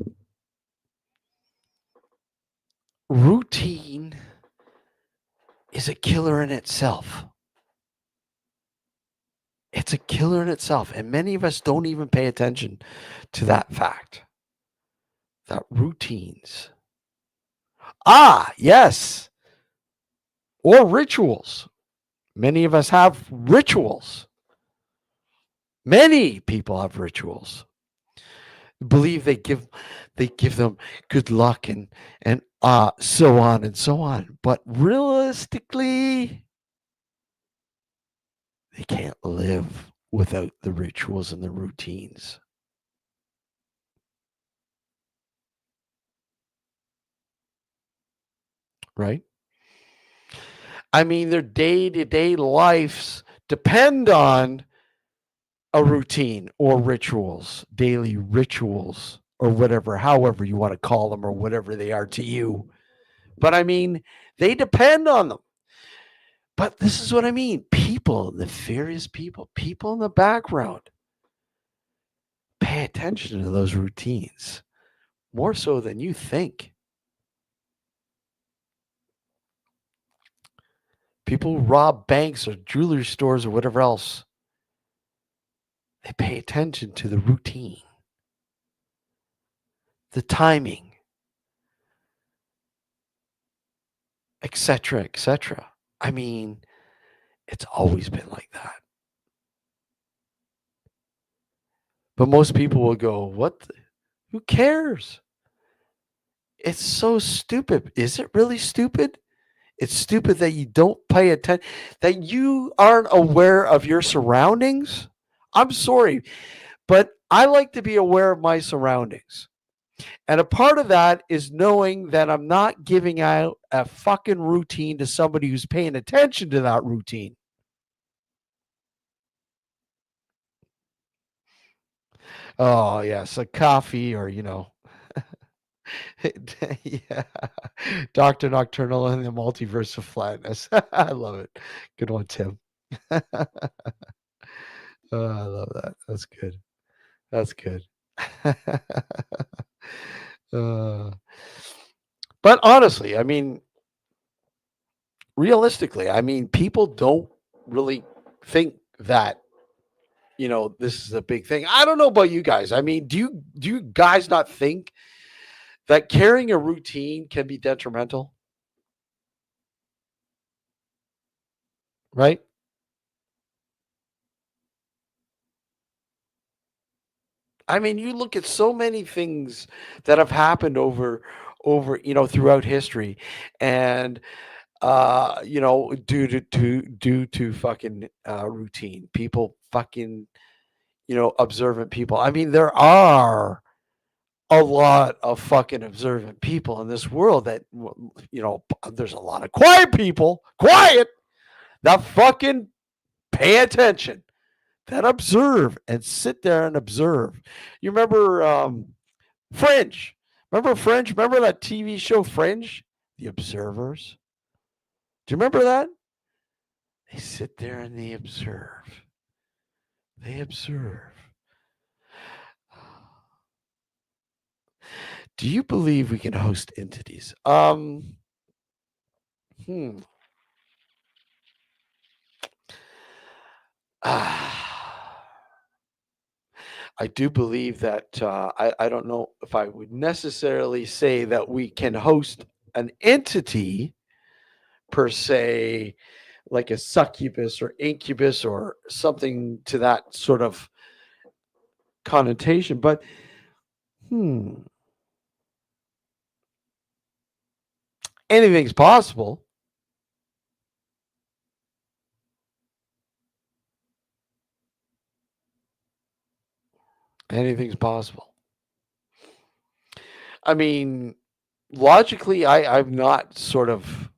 A: Routine is a killer in itself. It's a killer in itself. And many of us don't even pay attention to that fact. That routines. Ah, yes. Or rituals. Many of us have rituals. Many people have rituals. Believe they give them good luck and so on and so on. But realistically, they can't live without the rituals and the routines. Right? I mean, their day-to-day lives depend on a routine or rituals, daily rituals, or whatever, however you want to call them, or whatever they are to you. But I mean, they depend on them. But this is what I mean. People, nefarious people in the background, pay attention to those routines more so than you think. People who rob banks or jewelry stores or whatever else, they pay attention to the routine, the timing, etc., etc. I mean, it's always been like that. But most people will go, "What? Who cares? It's so stupid." Is it really stupid? It's stupid that you don't pay attention, that you aren't aware of your surroundings. I'm sorry, but I like to be aware of my surroundings. And a part of that is knowing that I'm not giving out a fucking routine to somebody who's paying attention to that routine. Oh, yes, a coffee or, yeah. Dr. Nocturnal and the Multiverse of Flatness. I love it. Good one, Tim. Oh, I love that. That's good. That's good. uh, but honestly, I mean, realistically, I mean, people don't really think that this is a big thing. I don't know about you guys. I mean, do you guys not think that carrying a routine can be detrimental? Right? I mean, you look at so many things that have happened over throughout history, and due to fucking routine, people fucking observant people. I mean, there are a lot of fucking observant people in this world that there's a lot of quiet people, quiet, that fucking pay attention, that observe and sit there and observe. You remember Fringe? Remember Fringe? Remember that TV show Fringe? The Observers? Do you remember that? They sit there and they observe. They observe. Do you believe we can host entities? Hmm. Ah, I do believe that I don't know if I would necessarily say that we can host an entity per se, like a succubus or incubus or something to that sort of connotation. But hmm, anything's possible. Anything's possible. I mean, logically, I've not sort of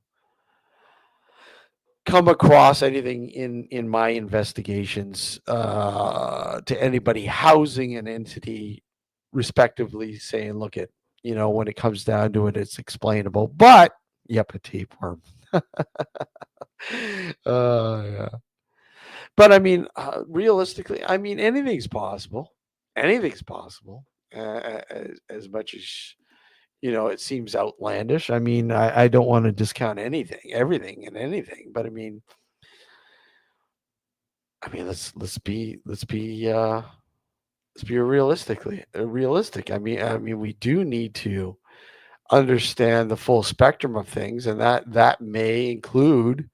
A: come across anything in my investigations to anybody housing an entity respectively saying, look at, when it comes down to it, it's explainable. But yep, a tapeworm. Yeah. But I mean, realistically, I mean, anything's possible. Anything's possible. As much as it seems outlandish. I mean, I don't want to discount anything, everything, and anything. But I mean, let's be realistic. I mean, we do need to understand the full spectrum of things, and that may include,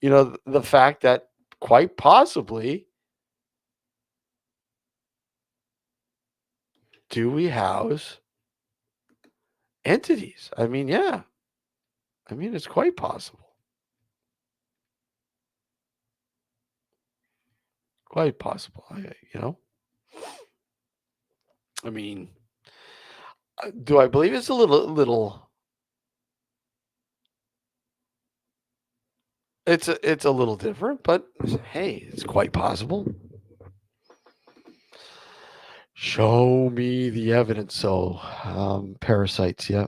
A: the fact that quite possibly, do we house entities? I mean, yeah. I mean, it's quite possible. Quite possible. I mean, do I believe it's a little? It's a little different, but hey, it's quite possible. Show me the evidence. So, parasites. Yeah.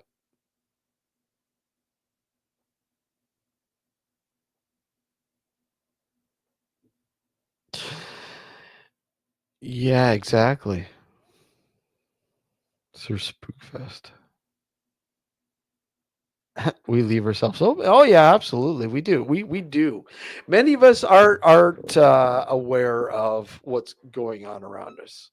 A: Yeah. Exactly. Sir Spookfest. We leave ourselves open. Oh yeah, absolutely. We do. We do. Many of us aren't aware of what's going on around us.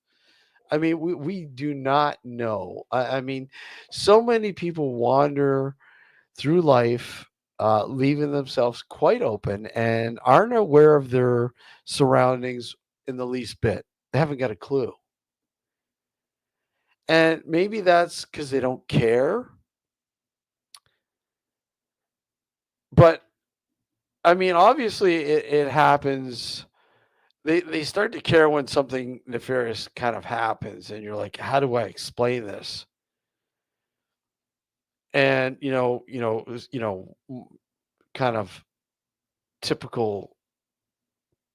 A: I mean, we do not know. I mean, so many people wander through life, leaving themselves quite open and aren't aware of their surroundings in the least bit. They haven't got a clue. And maybe that's because they don't care. But I mean, obviously, it happens. They start to care when something nefarious kind of happens, and you're like, how do I explain this? And kind of typical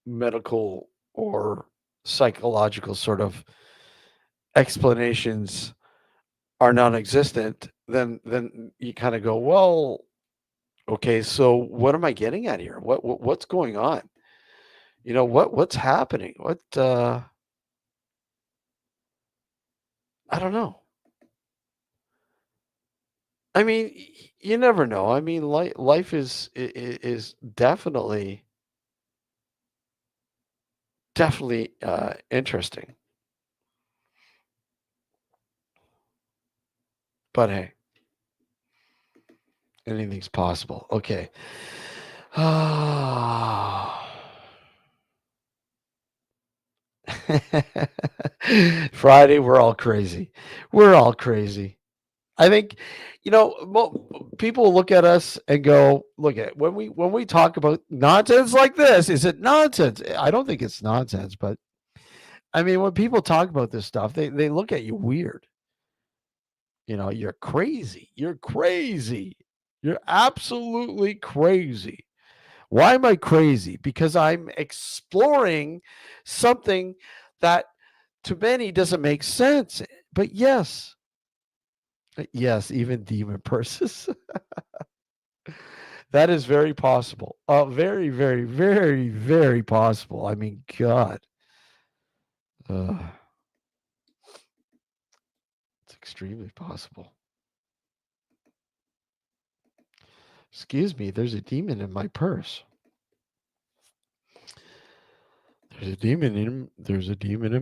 A: medical or psychological sort of explanations are non-existent, then you kind of go, well, okay, so what am I getting at here? What's going on? What's happening? I don't know. I mean, you never know. I mean, life is definitely interesting. But hey, anything's possible. Okay. Friday, we're all crazy. We're all crazy. I think, people look at us and go, "Look at when we talk about nonsense like this, is it nonsense?" I don't think it's nonsense, but I mean, when people talk about this stuff, they look at you weird. You're crazy. You're crazy. You're absolutely crazy. Why am I crazy? Because I'm exploring something that to many doesn't make sense. But yes, yes, even demon purses. That is very possible. Very, very, very, very possible. I mean, God, uh, it's extremely possible. Excuse me, there's a demon in my purse. There's a demon in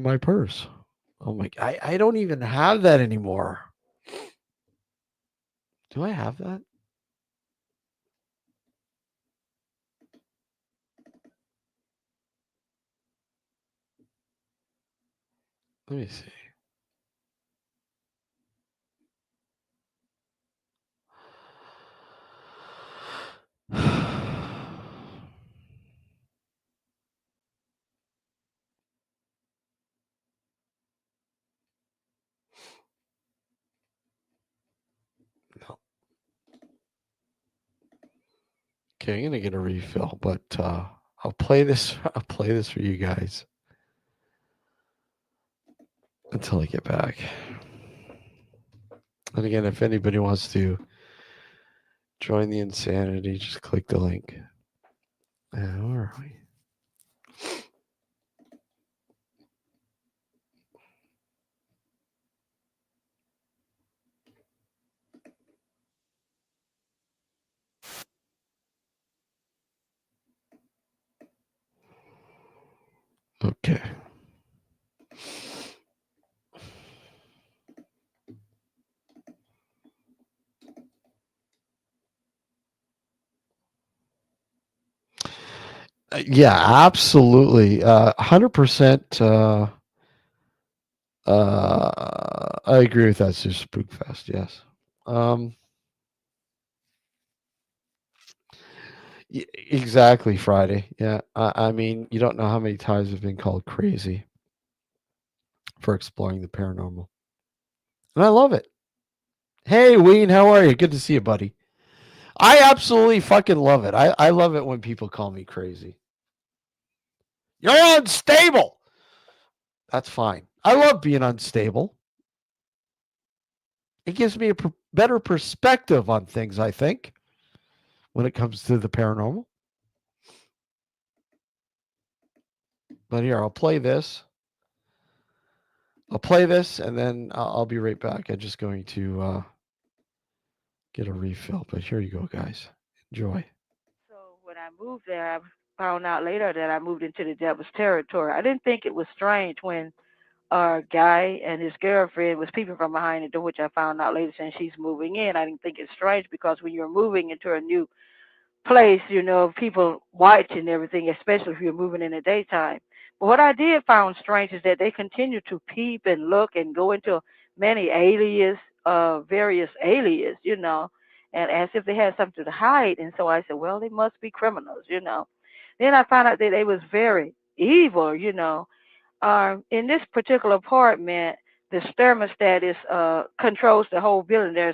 A: my purse. Oh my, I don't even have that anymore. Do I have that? Let me see. Okay, I'm gonna get a refill, but I'll play this. I'll play this for you guys until I get back. And again, if anybody wants to join the insanity, just click the link. Where are we? Okay. Yeah, absolutely. 100%. I agree with that, Sister Spookfest. Yes. Um, exactly, Friday. Yeah. I mean, you don't know how many times I've been called crazy for exploring the paranormal. And I love it. Hey, Ween, how are you? Good to see you, buddy. I absolutely fucking love it. I love it when people call me crazy. You're unstable. That's fine. I love being unstable. It gives me a better perspective on things, I think, when it comes to the paranormal. But here, I'll play this. I'll play this, and then I'll be right back. I'm just going to get a refill. But here you go, guys. Enjoy.
B: So when I moved there, I found out later that I moved into the devil's territory. I didn't think it was strange when our guy and his girlfriend was peeping from behind the door, which I found out later saying she's moving in. I didn't think it's strange because when you're moving into a new place, people watching everything, especially if you're moving in the daytime. But what I did find strange is that they continue to peep and look and go into many various alias, and as if they had something to hide. And so I said, well, they must be criminals. Then I found out that they was very evil. In this particular apartment, the thermostat is controls the whole building. There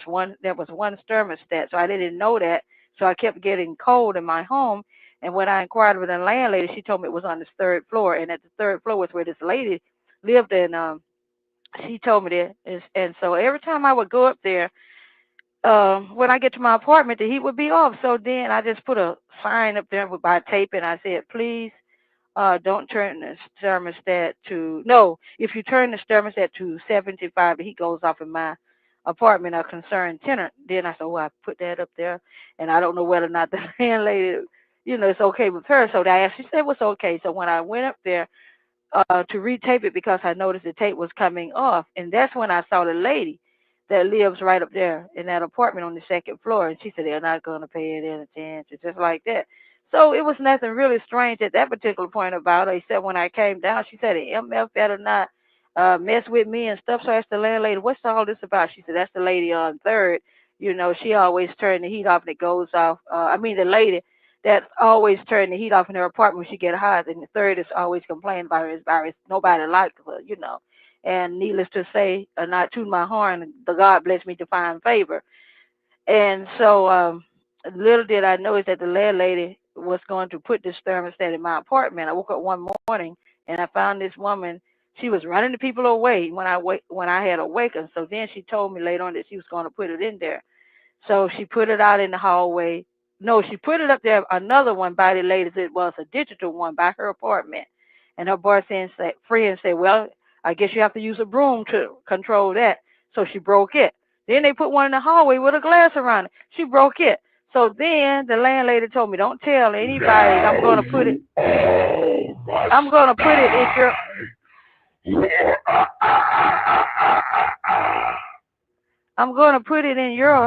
B: was one thermostat, so I didn't know that. So I kept getting cold in my home. And when I inquired with the landlady, she told me it was on the third floor, and at the third floor was where this lady lived. And she told me that. And so every time I would go up there, when I get to my apartment, the heat would be off. So then I just put a sign up there by tape, and I said, please don't turn the thermostat to no. If you turn the thermostat to 75, the heat goes off in my apartment. A concerned tenant. Then I said, "Oh, I put that up there, and I don't know whether or not the landlady, it's okay with her." So I asked. She said it was okay. So when I went up there to retape it because I noticed the tape was coming off, and that's when I saw the lady that lives right up there in that apartment on the second floor, and she said they're not going to pay it any attention, just like that. So it was nothing really strange at that particular point about her, except when I came down, she said the MF better not mess with me and stuff. So I asked the landlady, what's all this about? She said that's the lady on third. She always turn the heat off and it goes off. The lady that always turn the heat off in her apartment when she get hot, and the third is always complaining about her virus. Nobody likes her. And needless to say, not toot my horn, the God bless me to find favor. And so little did I know is that the landlady was going to put this thermostat in my apartment. I woke up one morning and I found this woman. She was running the people away when I had awakened. So then she told me later on that she was going to put it in there. So she put it out in the hallway. No, she put it up there, another one by the ladies. It was a digital one by her apartment. And her friend said, well, I guess you have to use a broom to control that. So she broke it. Then they put one in the hallway with a glass around it. She broke it. So then the landlady told me, don't tell anybody. I'm going to put it in your, I'm going to put it in your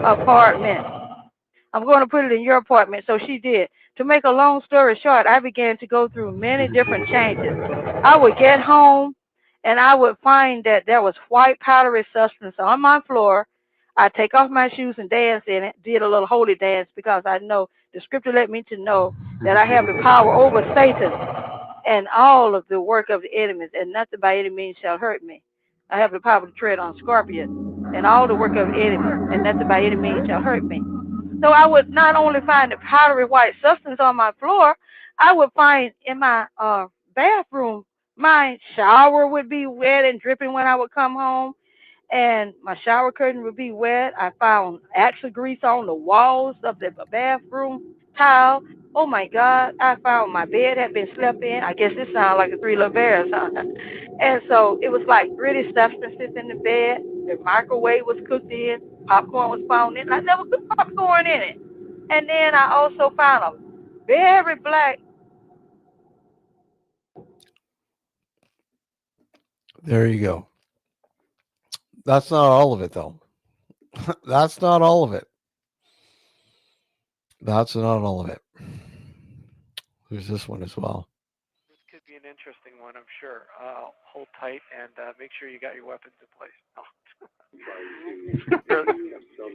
B: apartment. I'm going to put it in your apartment. So she did. To make a long story short, I began to go through many different changes. I would get home and I would find that there was white powdery substance on my floor. I'd take off my shoes and dance in it, did a little holy dance because I know the scripture let me to know that I have the power over Satan and all of the work of the enemies, and nothing by any means shall hurt me. I have the power to tread on scorpions and all the work of the enemy, and nothing by any means shall hurt me. So I would not only find the powdery white substance on my floor, I would find in my bathroom, my shower would be wet and dripping when I would come home, and my shower curtain would be wet. I found axle grease on the walls of the bathroom tile. Oh my God! I found my bed had been slept in. I guess this sounds like the Three Little Bears, huh? And so it was like gritty substances in the bed. The microwave was cooked in. Popcorn was found in. I never cooked popcorn in it. And then I also found a very black.
A: There you go. That's not all of it, though. That's not all of it. That's not all of it. There's this one as well.
C: This could be an interesting one, I'm sure. Hold tight and make sure you got your weapons in place. Oh.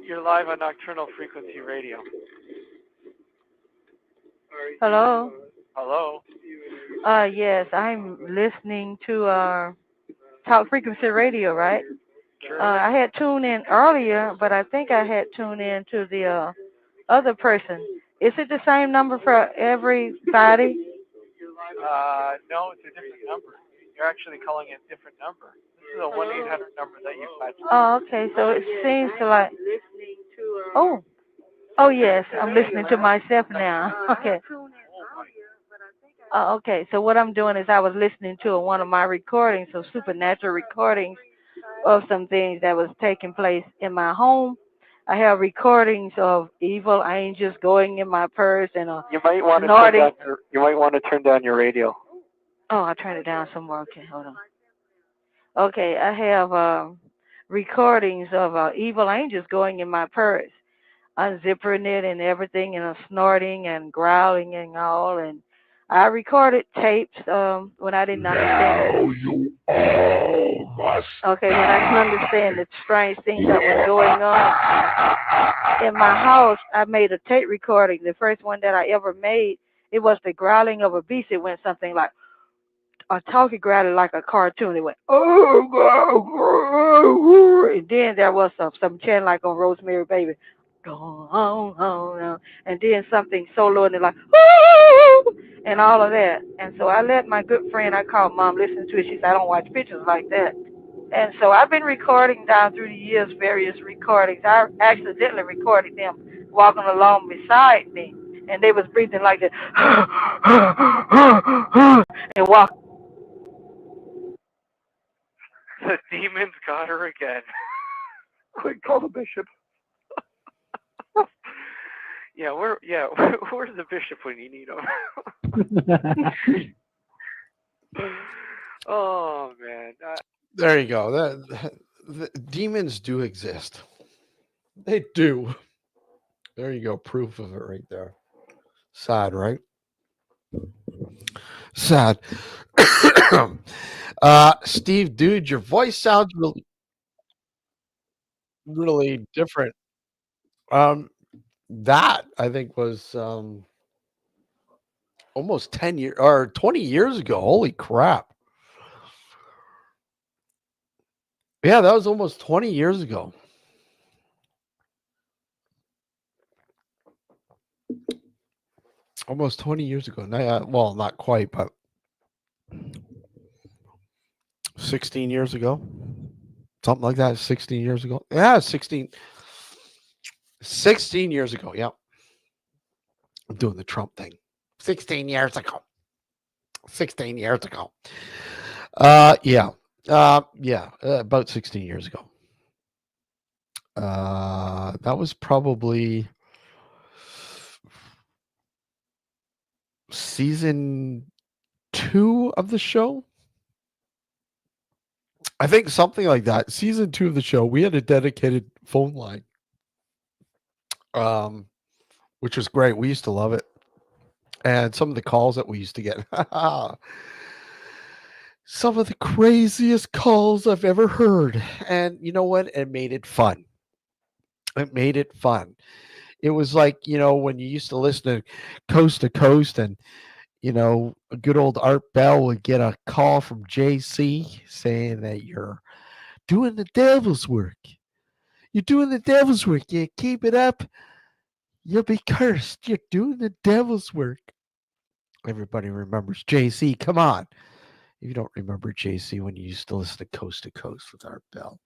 C: you're live on Nocturnal Frequency Radio.
B: Hello.
C: Hello.
B: Yes, I'm listening to Talk Frequency Radio, right?
C: Sure.
B: I had tuned in earlier, but I think I had tuned in to the other person. Is it the same number for everybody?
C: No, it's a different number. You're actually calling it a different number. This is a 1-800 number that you've got.
B: Oh, okay. So it seems to like. Oh yes, I'm listening to myself now. Okay. Okay. So what I'm doing is I was listening to one of my recordings, of supernatural recordings of some things that was taking place in my home. I have recordings of evil angels going in my purse and
C: you might want to turn down your radio.
B: Oh, I turned it down some more. Okay, hold on. Okay, I have recordings of evil angels going in my purse, unzipping it and everything, and snorting and growling and all. And I recorded tapes when I didn't understand. Okay, when I couldn't understand the strange things that was going on in my house, I made a tape recording. The first one that I ever made, it was the growling of a beast. It went something like a talkie growling like a cartoon. It went oh, and then there was some chant like on Rosemary Baby. And then something so low and like and all of that. And so I let my good friend I called Mom listen to it. She said I don't watch pictures like that. And so I've been recording down through the years various recordings. I accidentally recorded them walking along beside me, and they was breathing like that and walking.
C: The demons got her again.
D: Quick, call the bishop.
C: Where's the bishop when you need him? Oh man.
A: There you go. The demons do exist. They do. There you go. Proof of it right there. Sad, right? Sad. Steve, dude, your voice sounds really different. That I think was almost 10 years or 20 years ago. Holy crap. Yeah, that was almost 20 years ago. Almost 20 years ago. Well, not quite, but 16 years ago. Something like that. 16 years ago. Yeah, 16 years ago. Yeah. I'm doing the Trump thing. 16 years ago. 16 years ago. About 16 years ago. That was probably season 2 of the show. I think something like that. Season 2 of the show, we had a dedicated phone line, which was great. We used to love it. And some of the calls that we used to get, some of the craziest calls I've ever heard. And you know what? It made it fun. It made it fun. It was like, when you used to listen to Coast and, a good old Art Bell would get a call from JC saying that you're doing the devil's work. You're doing the devil's work. You keep it up. You'll be cursed. You're doing the devil's work. Everybody remembers JC. Come on. If you don't remember JC when you used to listen to Coast with Art Bell.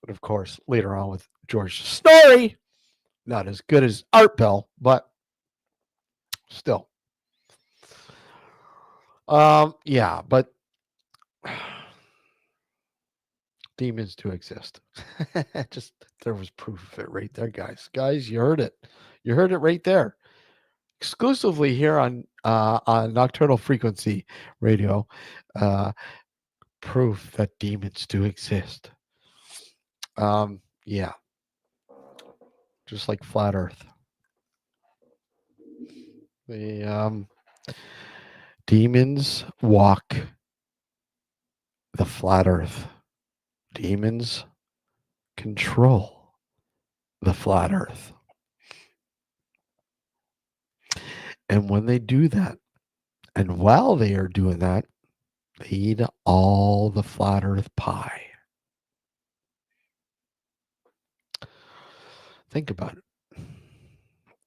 A: But of course, later on with George Story, not as good as Art Bell, but still. Yeah, but demons do exist. Just there was proof of it right there, guys. Guys, you heard it. You heard it right there. Exclusively here on Nocturnal Frequency Radio. Proof that demons do exist. Yeah. Just like flat earth. The demons walk the flat earth. Demons control the flat earth. And when they do that, and while they are doing that, they eat all the flat earth pie. Think about it.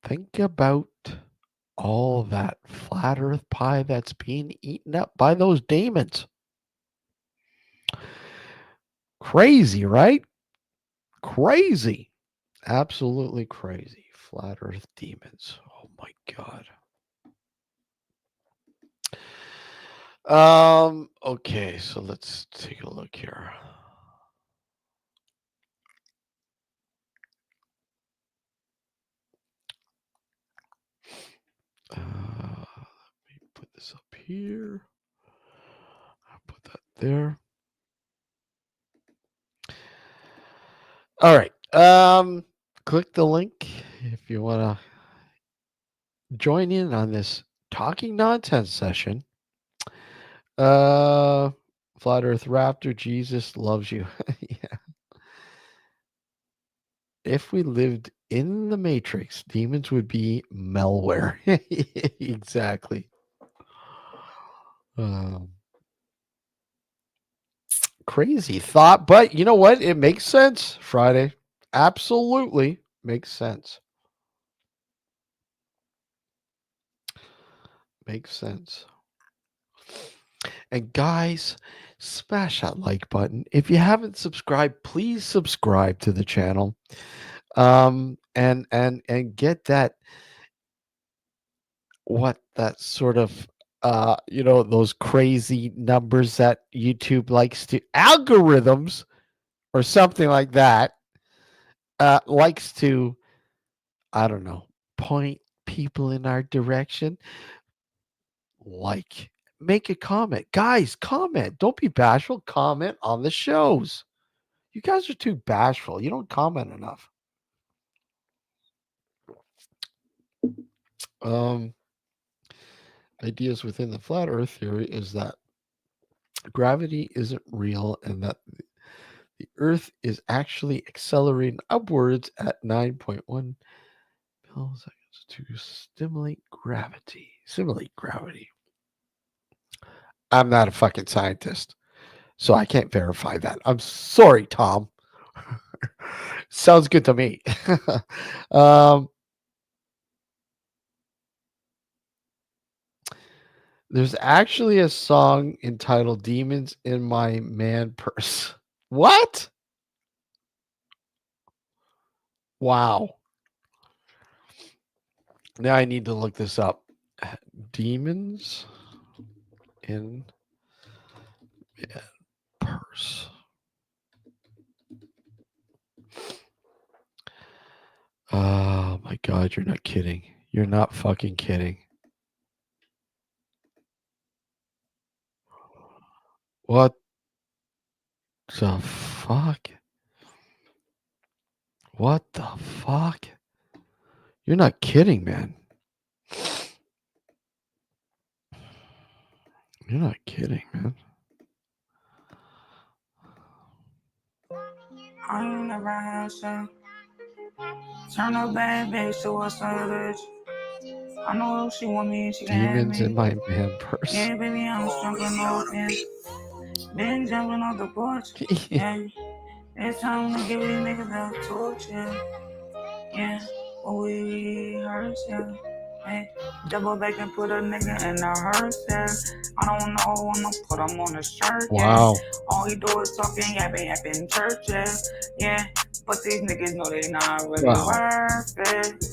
A: Think about all that flat earth pie that's being eaten up by those demons. Crazy, right? Crazy. Absolutely crazy. Flat earth demons. Oh my God. Okay, so let's take a look here. Let me put this up here. I'll put that there. All right. Click the link if you want to join in on this talking nonsense session. Flat Earth Raptor, Jesus loves you. Yeah. If we lived in the Matrix, demons would be malware. Exactly. Crazy thought, but you know what? It makes sense, Friday. Absolutely makes sense. Makes sense. And guys, smash that like button. If you haven't subscribed, please subscribe to the channel. And get that sort of those crazy numbers that YouTube likes to algorithms or something like that likes to, I don't know, point people in our direction. Like, make a comment. Guys, comment. Don't be bashful. Comment on the shows. You guys are too bashful. You don't comment enough. Ideas within the flat earth theory is that gravity isn't real and that the earth is actually accelerating upwards at 9.1 milliseconds to simulate gravity. I'm not a fucking scientist, so I can't verify that. I'm sorry, Tom. Sounds good to me. There's actually a song entitled Demons in My Man Purse. What? Wow. Now I need to look this up. Demons in Man Purse. Oh my God, you're not kidding. You're not fucking kidding. What the fuck? What the fuck? You're not kidding, man. You're not kidding, man.
E: I ain't never had some. Turn a bad bitch to a savage. I know she want me, she can have
A: Demons
E: me.
A: in My Man Purse.
E: Yeah, baby, I'm jumping open. Been jumping off the porch. Yeah, it's time to give these niggas a torch. Yeah. Yeah, we hurts, yeah. Hey, double back and put a nigga in the hearse, yeah. I don't know when to put him on a shirt, yeah.
A: Wow.
E: All he do is talking, yapping church, yeah. Yeah, but these niggas know they not really
A: Wow.
E: worth it.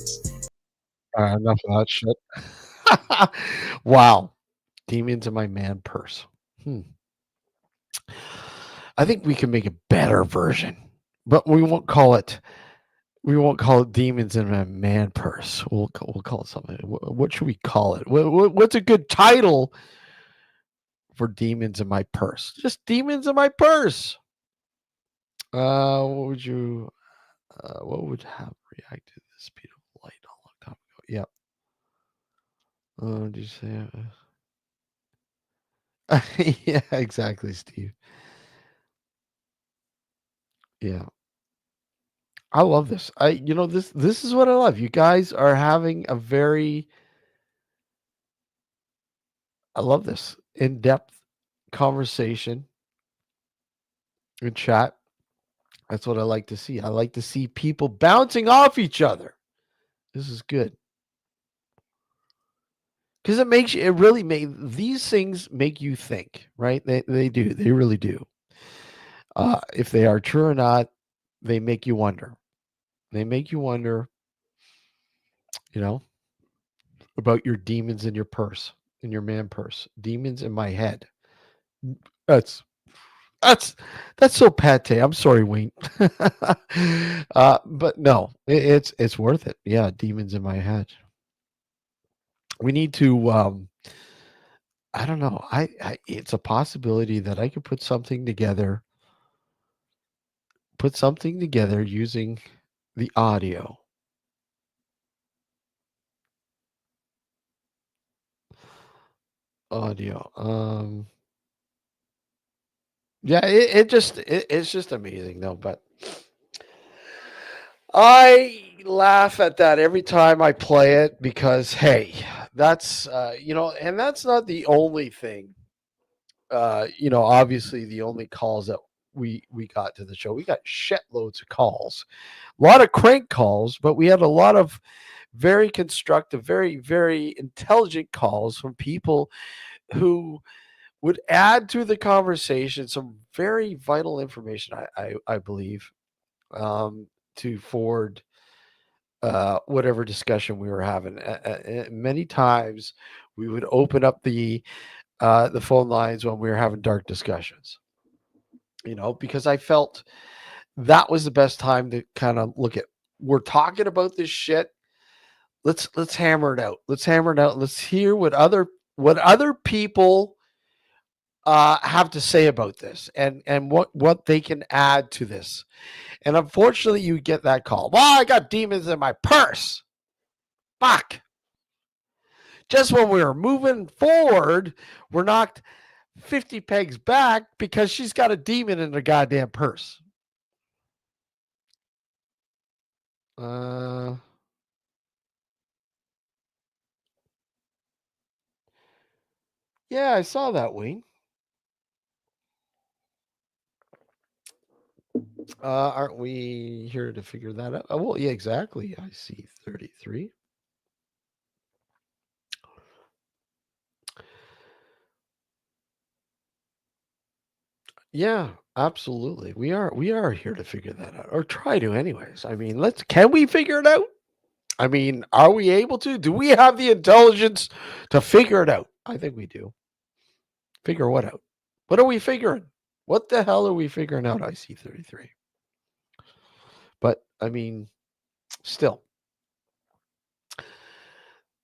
A: Enough of that shit. Wow. Demons in my man purse. I think we can make a better version, but we won't call it demons in my man purse. We'll call it something. What should we call it? What's a good title for demons in my purse? Just demons in my purse. What would you? What would have reacted to the speed of light a long time ago? Yep. Did you say? Yeah, exactly, Steve. Yeah. I love this. This is what I love. You guys are having a very I love this in-depth conversation in chat. That's what I like to see. I like to see people bouncing off each other. This is good. Because it really these things make you think, right? They do. They really do. If they are true or not, they make you wonder. They make you wonder, about your demons in your purse, in your man purse. Demons in my head. That's so pate. I'm sorry, Wayne. But no, it's worth it. Yeah, demons in my head. We need to I don't know. It's a possibility that I could put something together using the audio. Yeah, it's just amazing though, but I laugh at that every time I play it because hey, that's and that's not the only thing. Obviously the only calls that we got to the show. We got shitloads of calls. A lot of crank calls, but we had a lot of very constructive, very, very intelligent calls from people who would add to the conversation some very vital information, I believe, to forward whatever discussion we were having. Many times we would open up the phone lines when we were having dark discussions, because I felt that was the best time to kind of look at, we're talking about this shit. Let's hammer it out. Let's hammer it out. Let's hear what other people have to say about this and what they can add to this. And unfortunately, you get that call. Well, I got demons in my purse. Fuck. Just when we were moving forward, we're knocked 50 pegs back because she's got a demon in her goddamn purse. Yeah, I saw that, Wayne. Aren't we here to figure that out? Oh, well, yeah, exactly. I see 33. Yeah, absolutely. We are here to figure that out, or try to anyways. I mean, can we figure it out? I mean, are we able to? Do we have the intelligence to figure it out? I think we do. Figure what out? What are we figuring? What the hell are we figuring out? I see 33. But I mean, still,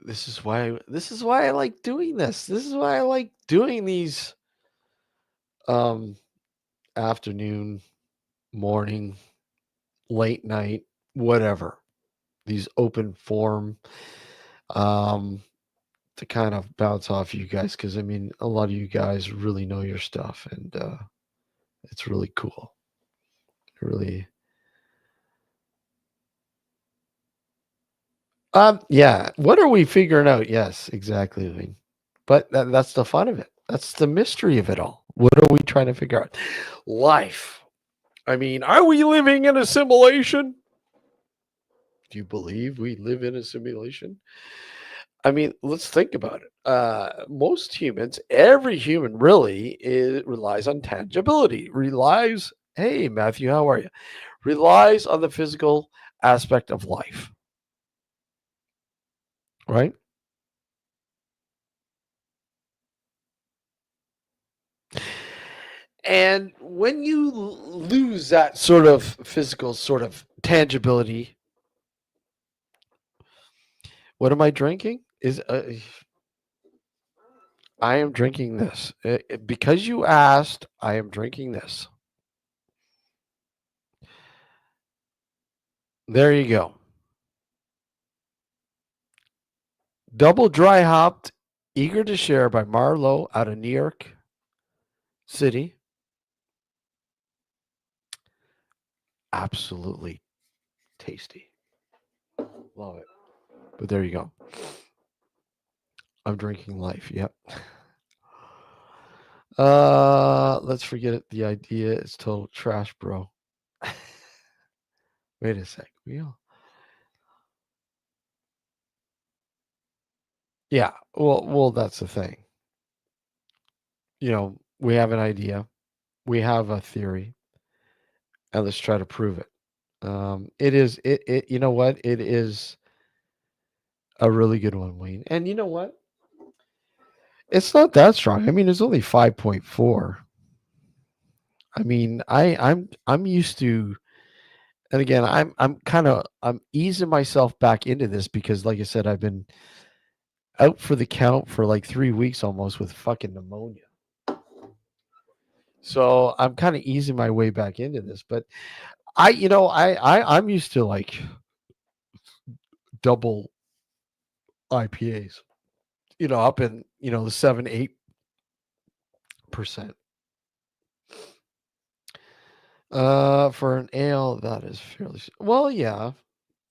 A: this is why I like doing this. This is why I like doing these afternoon, morning, late night, whatever. These open forum to kind of bounce off you guys, because I mean, a lot of you guys really know your stuff, and it's really cool. Really. Yeah. What are we figuring out? Yes, exactly. But that's the fun of it. That's the mystery of it all. What are we trying to figure out? Life. I mean, are we living in a simulation? Do you believe we live in a simulation? I mean, let's think about it. Most humans, every human really relies on tangibility, relies, hey, Matthew, how are you? Relies on the physical aspect of life, right? And when you lose that sort of physical sort of tangibility, what am I drinking? I am drinking this. Because you asked, I am drinking this. There you go. Double dry hopped, eager to share by Marlowe out of New York City. Absolutely tasty. Love it. But there you go. I'm drinking life. Yep. Let's forget it. The idea is total trash, bro. Wait a sec. Yeah. Well, that's the thing. We have an idea, we have a theory, and let's try to prove it. It is it. You know what? It is a really good one, Wayne. And you know what? It's not that strong. I mean, it's only 5.4. I mean, I'm used to, and again, I'm easing myself back into this because, like I said, I've been out for the count for like 3 weeks almost with fucking pneumonia. So I'm kind of easing my way back into this, but I'm used to like double IPAs, up in the 7-8%. For an ale, that is fairly well, yeah,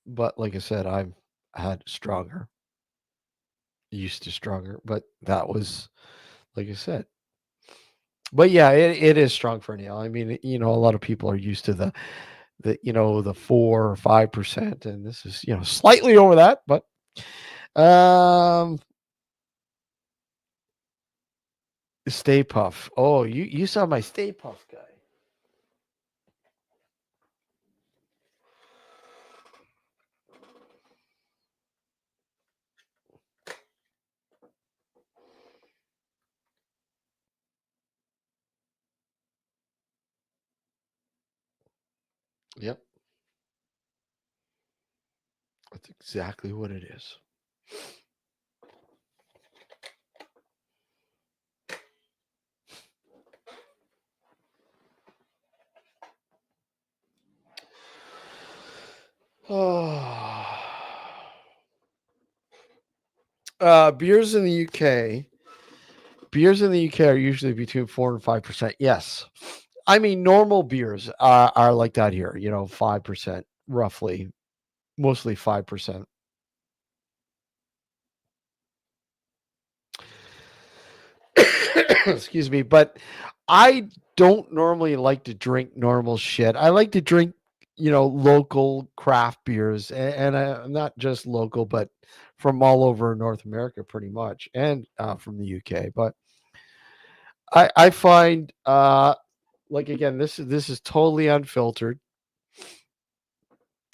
A: but like I said, I've had stronger, used to stronger, but that was like I said. But yeah, it is strong for an ale. I mean, a lot of people are used to the 4 or 5%, and this is slightly over that, but um, Stay Puff. Oh, you saw my Stay Puff guy. Yep. That's exactly what it is. Beers in the UK. Beers in the UK are usually between 4 and 5%. Yes, I mean normal beers are like that here. 5% roughly, mostly 5%. Excuse me, but I don't normally like to drink normal shit. I like to drink, local craft beers, and not just local, but from all over North America, pretty much, and from the UK. But I find, like again, this is totally unfiltered,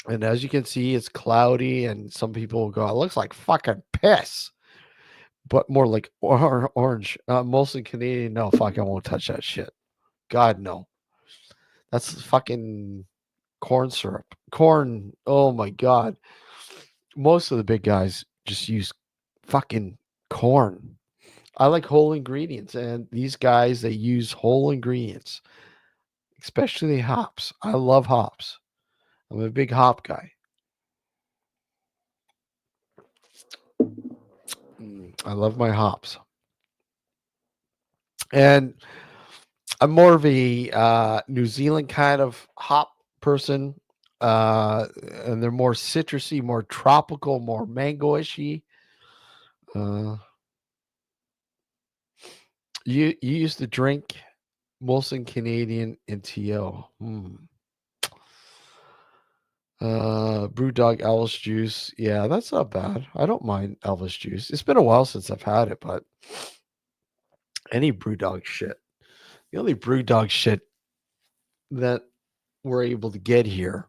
A: and as you can see, it's cloudy, and some people will go, "It looks like fucking piss." But more like orange, mostly Canadian. No, fuck, I won't touch that shit. God, no. That's fucking corn syrup. Corn. Oh my God. Most of the big guys just use fucking corn. I like whole ingredients, and these guys, they use whole ingredients, especially hops. I love hops. I'm a big hop guy. I love my hops. And I'm more of a New Zealand kind of hop person. And they're more citrusy, more tropical, more mango-ishy. Uh, you used to drink Molson Canadian and TO. Brewdog Elvis juice. Yeah, that's not bad. I don't mind Elvis juice. It's been a while since I've had it, but any Brewdog shit. The only Brewdog shit that we're able to get here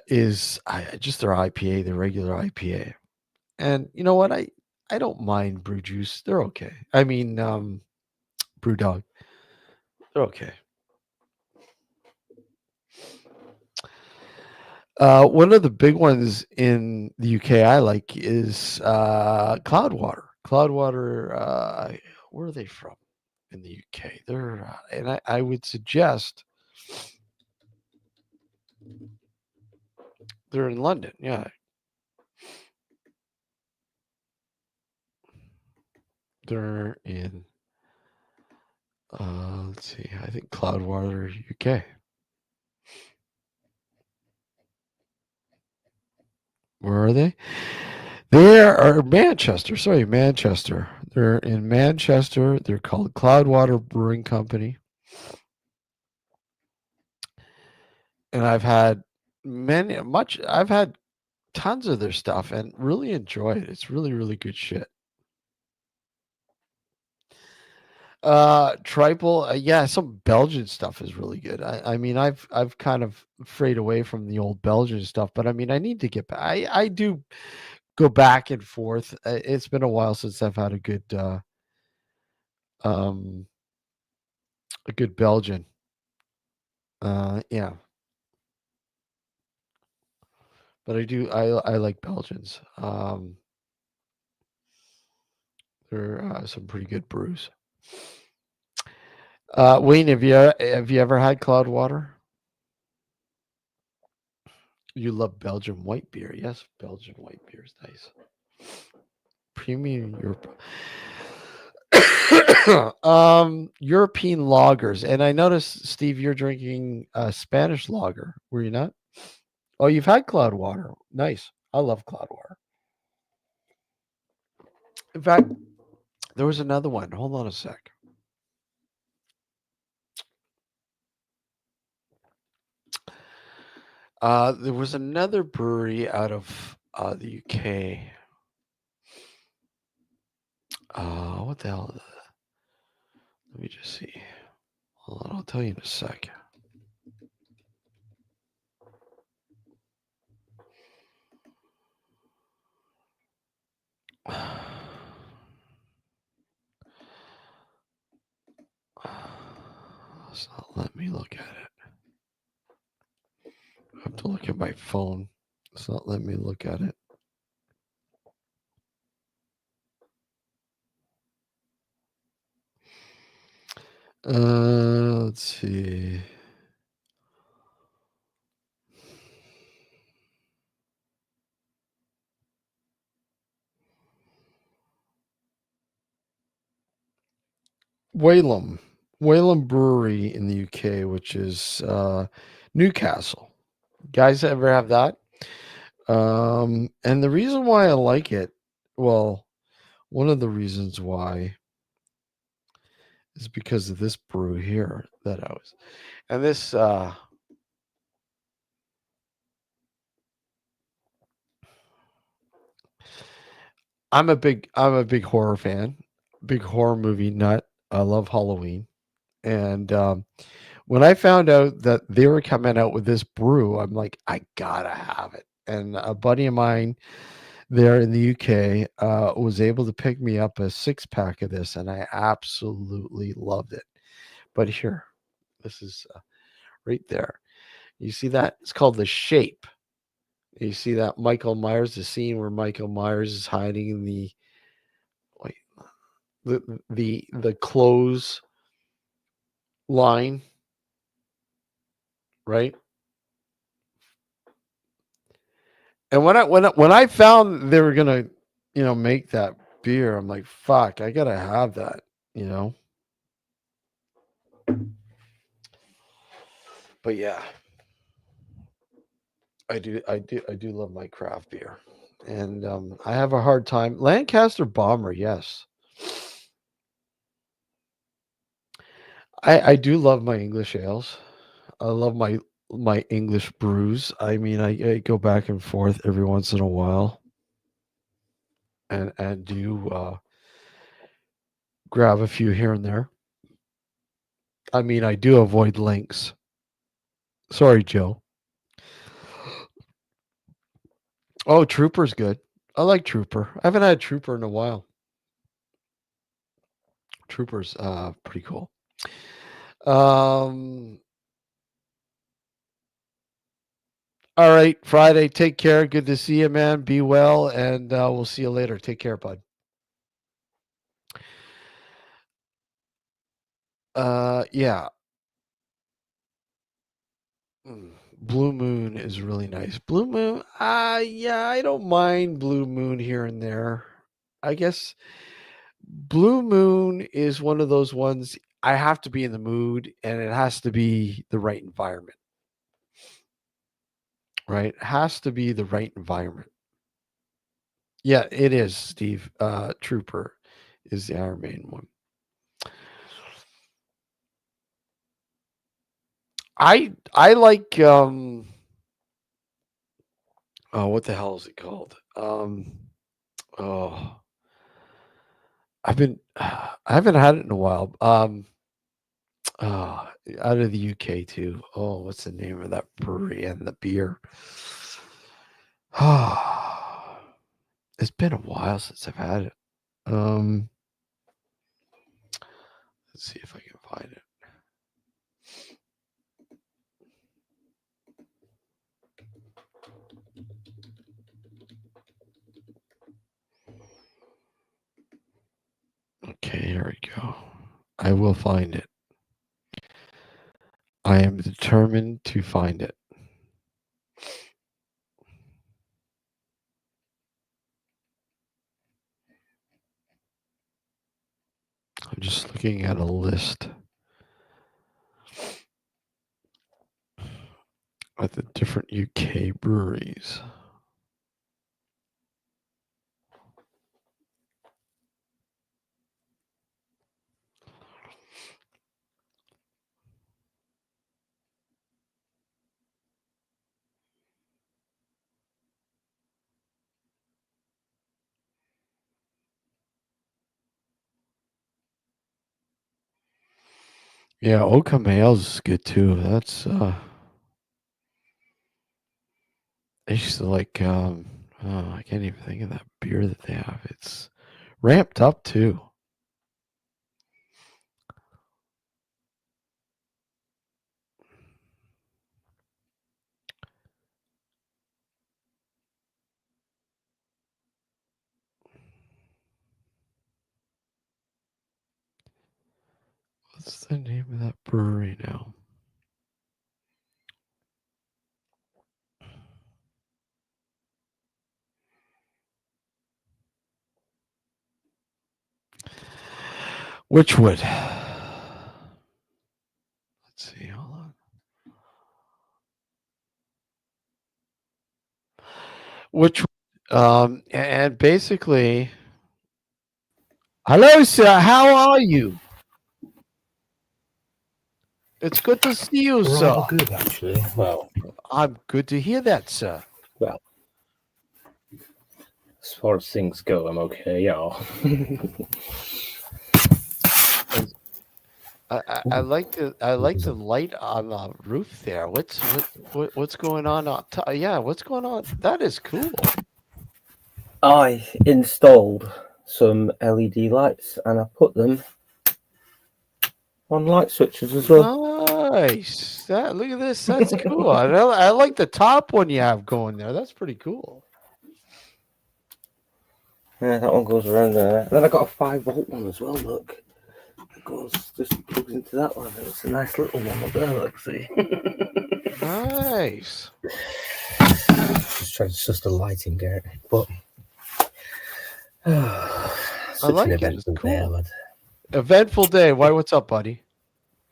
A: is just their IPA, their regular IPA. And you know what? I don't mind brew juice. They're okay. I mean, Brewdog. They're okay. One of the big ones in the UK I like is Cloudwater. Cloudwater, where are they from in the UK? They're, and I would suggest they're in London. Yeah. They're in, let's see, I think Cloudwater, UK. Where are they? They are Manchester. Sorry, Manchester. They're in Manchester. They're called Cloudwater Brewing Company. And I've had I've had tons of their stuff and really enjoy it. It's really, really good shit. Triple, yeah, some Belgian stuff is really good. I mean, I've kind of frayed away from the old Belgian stuff, but I mean, I need to get back. I do go back and forth. It's been a while since I've had um a good Belgian. Yeah, but I like Belgians. They're some pretty good brews. Wayne, have you ever had Cloudwater? You love Belgian white beer. Yes, Belgian white beer is nice. Premium Europe. European lagers. And I noticed, Steve, you're drinking a Spanish lager. Were you not? Oh, you've had Cloudwater. Nice. I love Cloudwater. In fact, there was another one. Hold on a sec. There was another brewery out of the UK. What the hell? Let me just see. Hold on, I'll tell you in a sec. It's not letting me look at it. I have to look at my phone. It's not letting me look at it. Let's see. Whalum Brewery in the UK, which is Newcastle. Guys ever have that? And the reason why I like it, well, one of the reasons why is because of this brew here that I was, and this I'm a big horror fan, big horror movie nut. I love Halloween, and when I found out that they were coming out with this brew, I'm like, I gotta have it. And a buddy of mine there in the UK was able to pick me up a 6-pack of this, and I absolutely loved it. But here, this is right there. You see that? It's called The Shape. You see that Michael Myers, the scene where Michael Myers is hiding in the the clothes line, right? And when I found they were gonna, make that beer, I'm like, fuck, I gotta have that, you know. But yeah, I do love my craft beer, and I have a hard time. Lancaster Bomber, yes. I do love my English ales. I love my my English brews. I mean, I go back and forth every once in a while, and do grab a few here and there. I mean, I do avoid links. Sorry, Joe. Oh, Trooper's good. I like Trooper. I haven't had Trooper in a while. Trooper's pretty cool. All right, Friday. Take care. Good to see you, man. Be well, and we'll see you later. Take care, bud. Yeah. Blue Moon is really nice. Blue Moon, yeah, I don't mind Blue Moon here and there. I guess Blue Moon is one of those ones I have to be in the mood and it has to be the right environment. Right? It has to be the right environment. Yeah, it is, Steve. Trooper is the Iron Maiden one. I like oh, what the hell is it called? Oh, I haven't had it in a while. Out of the UK too. Oh, what's the name of that brewery and the beer? It's been a while since I've had it. Let's see if I can find it. Okay, here we go. I will find it. I am determined to find it. I'm just looking at a list of the different UK breweries. Yeah, Oakham Ales is good too. That's I used to like oh, I can't even think of that beer that they have. It's ramped up too. What's the name of that brewery now? Witchwood. Let's see. Hold on. Which and basically, hello, sir. How are you? It's good to see you, sir.
F: Rather good, actually. Well,
A: I'm good to hear that, sir.
F: well, as far as things go, I'm okay. Yeah.
A: I like the light on the roof there. What's going on? Yeah, what's going on? That is cool.
F: I installed some LED lights and I put them on light switches as well.
A: Nice. Look at this. That's cool. I like the top one you have going there. That's pretty cool.
F: Yeah, that one goes around there. Then I got a 5-volt one as well. Look, it goes just plugs into that one. It's a nice little one up there. Look, see.
A: Nice.
F: Just a lighting gear, but
A: I
F: such
A: like
F: an
A: it. It's
F: eventful day,
A: cool.
F: lad.
A: Eventful day. Why? What's up, buddy?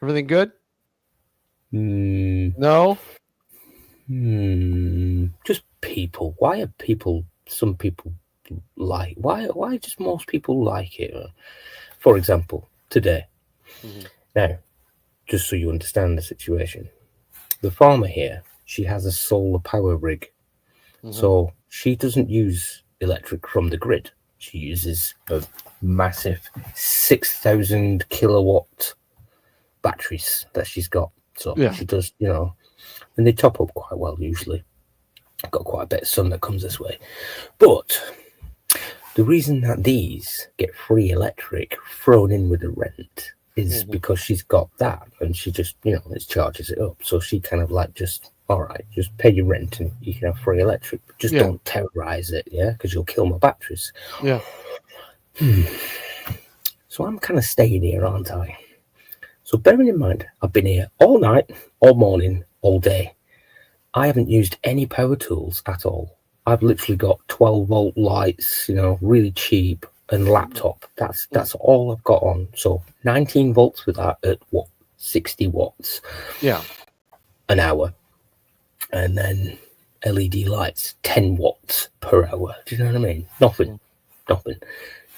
A: Everything good? No.
F: Just people. Why are people? Some people like. Why just most people like it? For example, today.
A: Mhm.
F: Now, just so you understand the situation, the farmer here, she has a solar power rig. So she doesn't use electric from the grid. She uses a massive 6,000 kilowatt batteries that she's got. So she does, you know, and they top up quite well usually. I've got quite a bit of sun that comes this way. But the reason that these get free electric thrown in with the rent is because she's got that, and she just, you know, it charges it up. So she kind of like just, all right, just pay your rent and you can have free electric. But just don't terrorize it, because you'll kill my batteries.
A: Yeah.
F: So I'm kind of staying here, aren't I? So bearing in mind, I've been here all night, all morning, all day. I haven't used any power tools at all. I've literally got 12-volt lights, you know, really cheap, and laptop. That's all I've got on. So 19 volts with that at what, 60 watts?
A: Yeah.
F: An hour. And then LED lights, 10 watts per hour. Do you know what I mean? Nothing.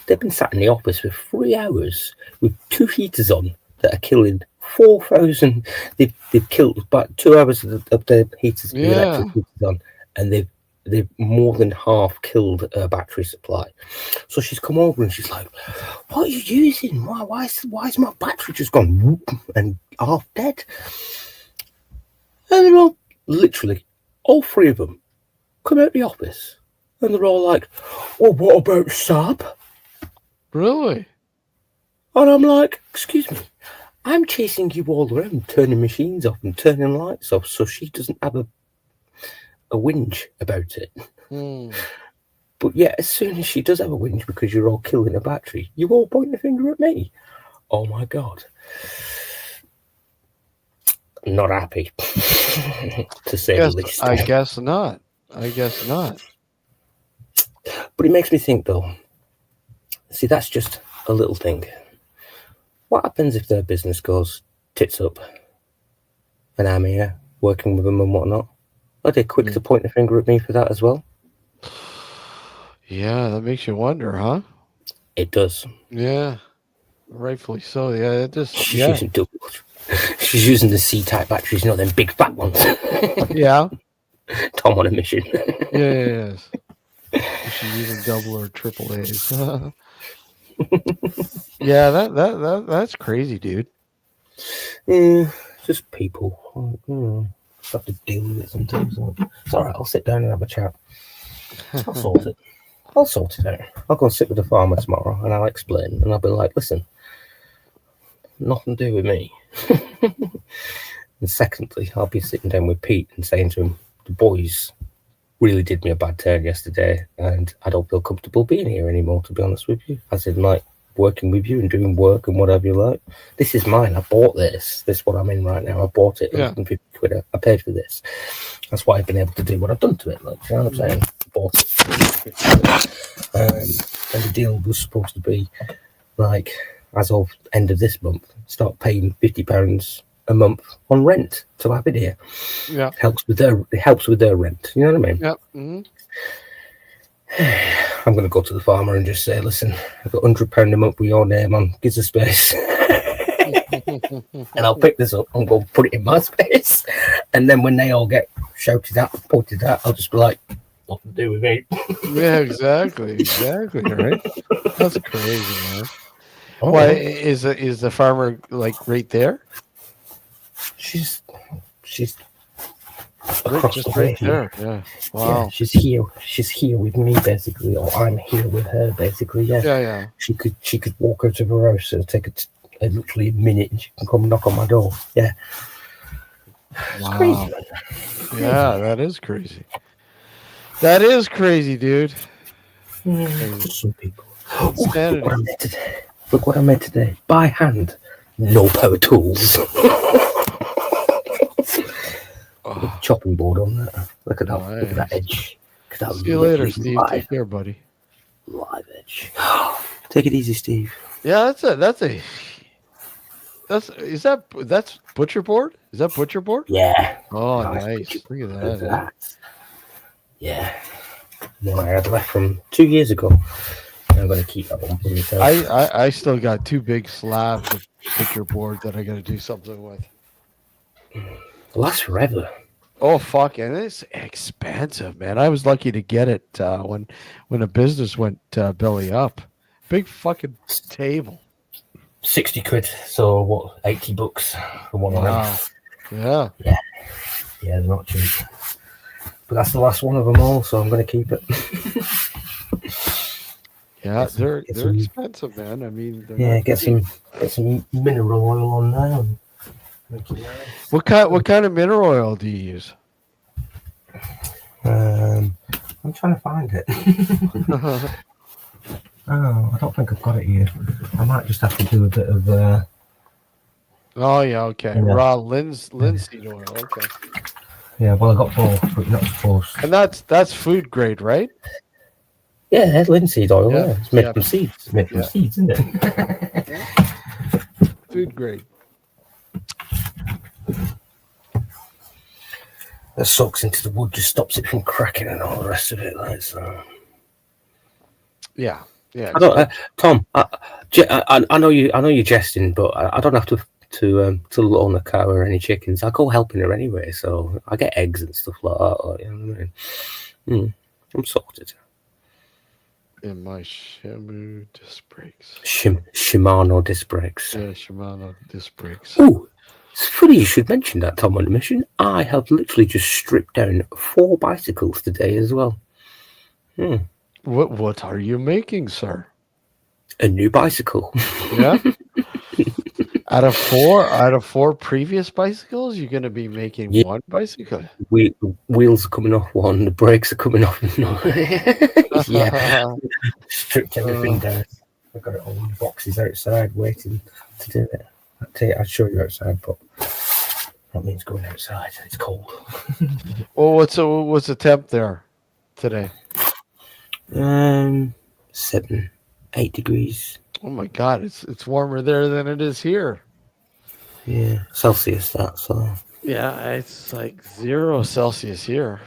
F: They've been sat in the office for 3 hours with 2 heaters on that are killing 4,000. They've killed about 2 hours of the heaters, the electric heaters on, and they've more than half killed her battery supply. So she's come over and she's like, "What are you using? Why is my battery just gone whoop and half dead?" And they're all literally, all 3 of them, come out the office, and they're all like, "Well, what about Sab?"
A: Really?
F: And I'm like, "Excuse me, I'm chasing you all around, turning machines off and turning lights off, so she doesn't have a whinge about it." But yeah, as soon as she does have a whinge because you're all killing a battery, you all point the finger at me. Oh my God. Not happy, to say the least.
A: I guess not.
F: But it makes me think, though. See, that's just a little thing. What happens if their business goes tits up and I'm here working with them and whatnot? Are they quick to point the finger at me for that as well?
A: Yeah, that makes you wonder, huh?
F: It does.
A: Yeah, rightfully so. Yeah, it just.
F: She's using the C-type batteries, you know, them big fat ones.
A: Yeah.
F: Tom on a mission.
A: Yes. She's using double or triple A's. Yeah, that's crazy, dude.
F: Yeah, just people. Have to deal with it sometimes. It's all right. I'll sit down and have a chat. I'll sort it. I'll sort it out. I'll go and sit with the farmer tomorrow, and I'll explain, and I'll be like, "Listen, nothing to do with me." And secondly, I'll be sitting down with Pete and saying to him, "The boys really did me a bad turn yesterday, and I don't feel comfortable being here anymore, to be honest with you. As in, like, working with you and doing work and whatever you like. This is mine. I bought this. This is what I'm in right now. I bought it.
A: Yeah.
F: 150 quid. I paid for this. That's why I've been able to do what I've done to it. Like, you know what I'm saying? I bought it. And the deal was supposed to be, like, as of end of this month, start paying £50 a month on rent to have it here.
A: Yeah.
F: It helps with their rent. You know what I mean?
A: Yep. Mm-hmm.
F: I'm going to go to the farmer and just say, "Listen, I've got £100 a month with your name on. Gives a space." And I'll pick this up and go put it in my space. And then when they all get shouted at, pointed at, I'll just be like, "Nothing to do with me."
A: Yeah, exactly, right? That's crazy, man. Why is the farmer like right there?
F: She's
A: Just right there. Yeah. Wow.
F: Yeah, she's here. She's here with me basically, or I'm here with her basically. Yeah.
A: Yeah.
F: She could walk out of her house. It'll take literally a minute, and she can come knock on my door. Yeah. It's crazy.
A: Yeah, that is crazy. That is crazy, dude.
F: Some people.
A: Insanity.
F: Look what I made today. By hand. No power tools. Chopping board on that. Look at that.
A: Nice.
F: Look at that edge. Look at that.
A: See you later, Steve. Take care, buddy.
F: Live edge. Take it easy, Steve.
A: Yeah, that's butcher board? Is that butcher board?
F: Yeah.
A: Oh, nice. Look at that.
F: Yeah. One I had left from 2 years ago. I'm going to keep that one for myself.
A: I still got 2 big slabs of butcher board that I got to do something with.
F: lasts forever.
A: Oh fuck, and it's expensive, man. I was lucky to get it when a business went belly up. Big fucking table.
F: 60 quid. So what? $80 for one of them.
A: Wow. Yeah.
F: Yeah, they're not cheap. But that's the last one of them all, so I'm going to keep it.
A: Yeah,
F: Get some-
A: they're
F: get some-
A: expensive, man. I mean, they're
F: Yeah,
A: not
F: get
A: cheap.
F: some mineral oil on there. And make it nice.
A: What kind of mineral oil do you use?
F: I'm trying to find it. Oh, I don't think I've got it here. I might just have to do a bit of.
A: Oh yeah, okay.
F: Yeah.
A: Raw linseed oil. Okay,
F: Yeah, well, I got both, but you're not supposed.
A: and that's food grade, right?
F: Yeah, linseed oil.
A: Yeah,
F: Yeah, it's made
A: yeah.
F: from seeds. It's made from
A: Yeah.
F: seeds, isn't it?
A: Food grade.
F: That soaks into the wood, just stops it from cracking and all the rest of it. Like so.
A: Yeah, yeah.
F: I don't, Tom. I know you. I know you're jesting, but I don't have to loan a cow or any chickens. I go helping her anyway, so I get eggs and stuff like that. Like, you know what I mean? I'm sorted.
A: In my Shimano disc brakes.
F: Shimano disc brakes.
A: Yeah, Shimano disc brakes.
F: Oh, it's funny you should mention that, Tom, on the mission. I have literally just stripped down 4 bicycles today as well.
A: What are you making, sir?
F: A new bicycle.
A: Yeah. Out of four previous bicycles, you're gonna be making
F: Yeah.
A: one bicycle.
F: Wheels are coming off one, the brakes are coming off another. Yeah, stripped everything down. I've got it all in boxes outside waiting to do it. I'd show you outside, but that means going outside. It's cold.
A: Well, what's the temp there today?
F: 7, 8 degrees.
A: Oh my God, it's warmer there than it is here.
F: Yeah, Celsius. That so.
A: Yeah, it's like 0 Celsius here.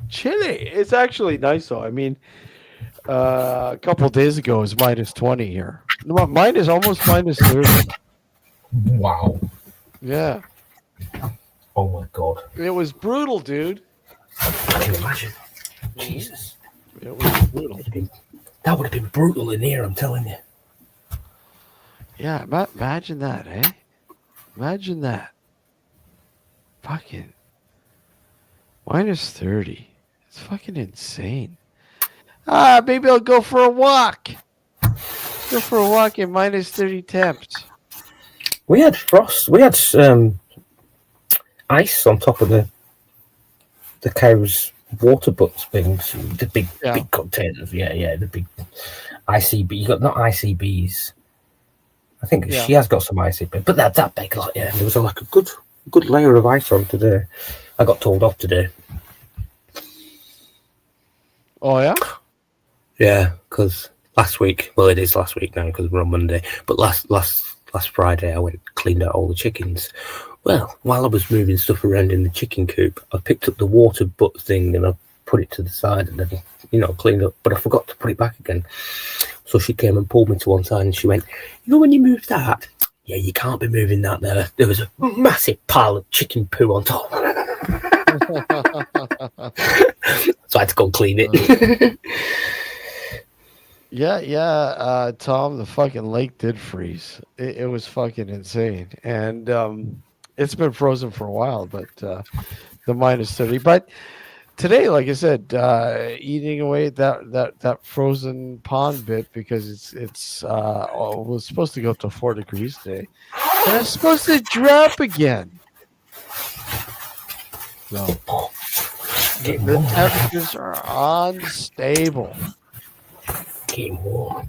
A: Chilly. It's actually nice though. I mean, a couple of days ago it was minus 20 here. No, mine is almost minus 30.
F: Wow.
A: Yeah,
F: Oh my god.
A: it was brutal, dude.
F: I can imagine. Jesus.
A: It was brutal.
F: That would have been brutal in here, I'm telling you.
A: Yeah, imagine that, eh? Imagine that. Fucking minus 30. It's fucking insane. Maybe I'll go for a walk. Go for a walk in minus 30 temps.
F: We had frost. We had ice on top of the cow's water butts things. The big containers. Yeah, the big ICB. You got not ICBs. I think she has got some ICB, but that big, like, yeah. There was like a good layer of ice on today. I got told off today.
A: Oh yeah.
F: Yeah, because last week. Well, it is last week now because we're on Monday. But last Friday, I went cleaned out all the chickens. Well, while I was moving stuff around in the chicken coop, I picked up the water butt thing and I put it to the side and then, cleaned up. But I forgot to put it back again. So she came and pulled me to one side and she went, when you move that, yeah, you can't be moving that there. There was a massive pile of chicken poo on top. So I had to go and clean it.
A: Yeah. Tom, the fucking lake did freeze. It was fucking insane. And it's been frozen for a while, but the minus 30. But today, like I said, eating away at that frozen pond bit because it was supposed to go up to 4 degrees today. And it's supposed to drop again. So the temperatures are unstable.
F: Getting warm.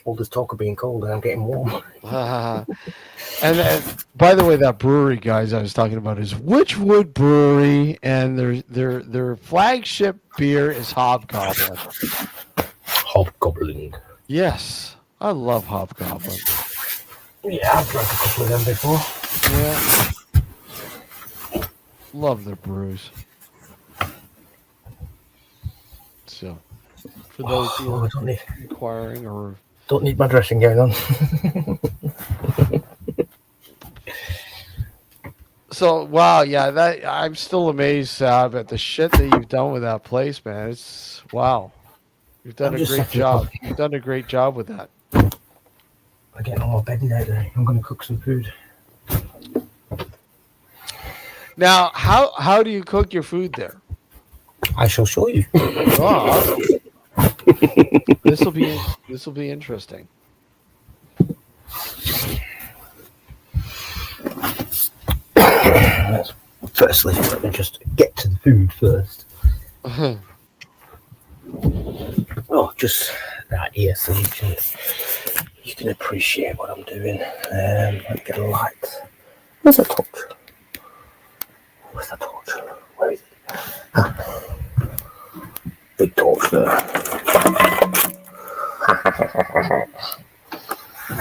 F: All this talk of being cold and I'm getting warm.
A: And by the way, that brewery, guys, I was talking about is Witchwood Brewery, and their flagship beer is Hobgoblin.
F: Hobgoblin.
A: Yes, I love Hobgoblin.
F: Yeah, I've drank a couple of them before.
A: Yeah, love their brews. So, for those who are inquiring or
F: don't need my dressing gown on.
A: So wow, yeah, that I'm still amazed, Sab, at the shit that you've done with that place, man. It's wow. You've done
F: I'm
A: a
F: just
A: great
F: setting
A: job.
F: up.
A: You've done a great job with that.
F: I get all my bedding out there. I'm going to cook some food.
A: Now, how do you cook your food there?
F: I shall show you.
A: Oh, awesome. This will be interesting.
F: Firstly, let me just get to the food first. Oh, just that here so you can appreciate what I'm doing. Let me get a light. Where's that torch? Where's that torch? Where is it? Ah. Big torch there.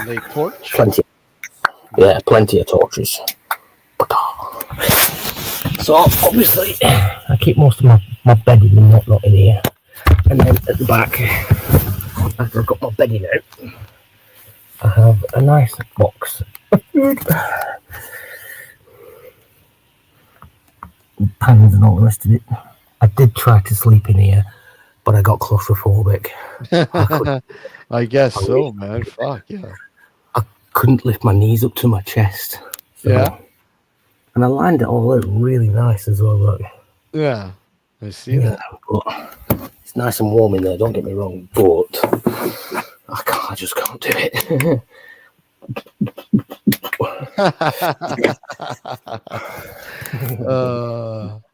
A: Lake torch.
F: Plenty. Yeah, plenty of torches. So obviously, I keep most of my bedding and whatnot in here, and then at the back, after I've got my bedding out, I have a nice box of food, pans and all the rest of it. I did try to sleep in here, but I got claustrophobic.
A: I guess so, man. Fuck yeah.
F: Couldn't lift my knees up to my chest. So,
A: Yeah.
F: and I lined it all out really nice as well. Look.
A: Yeah. I see that.
F: But it's nice and warm in there, don't get me wrong, but I just can't do it.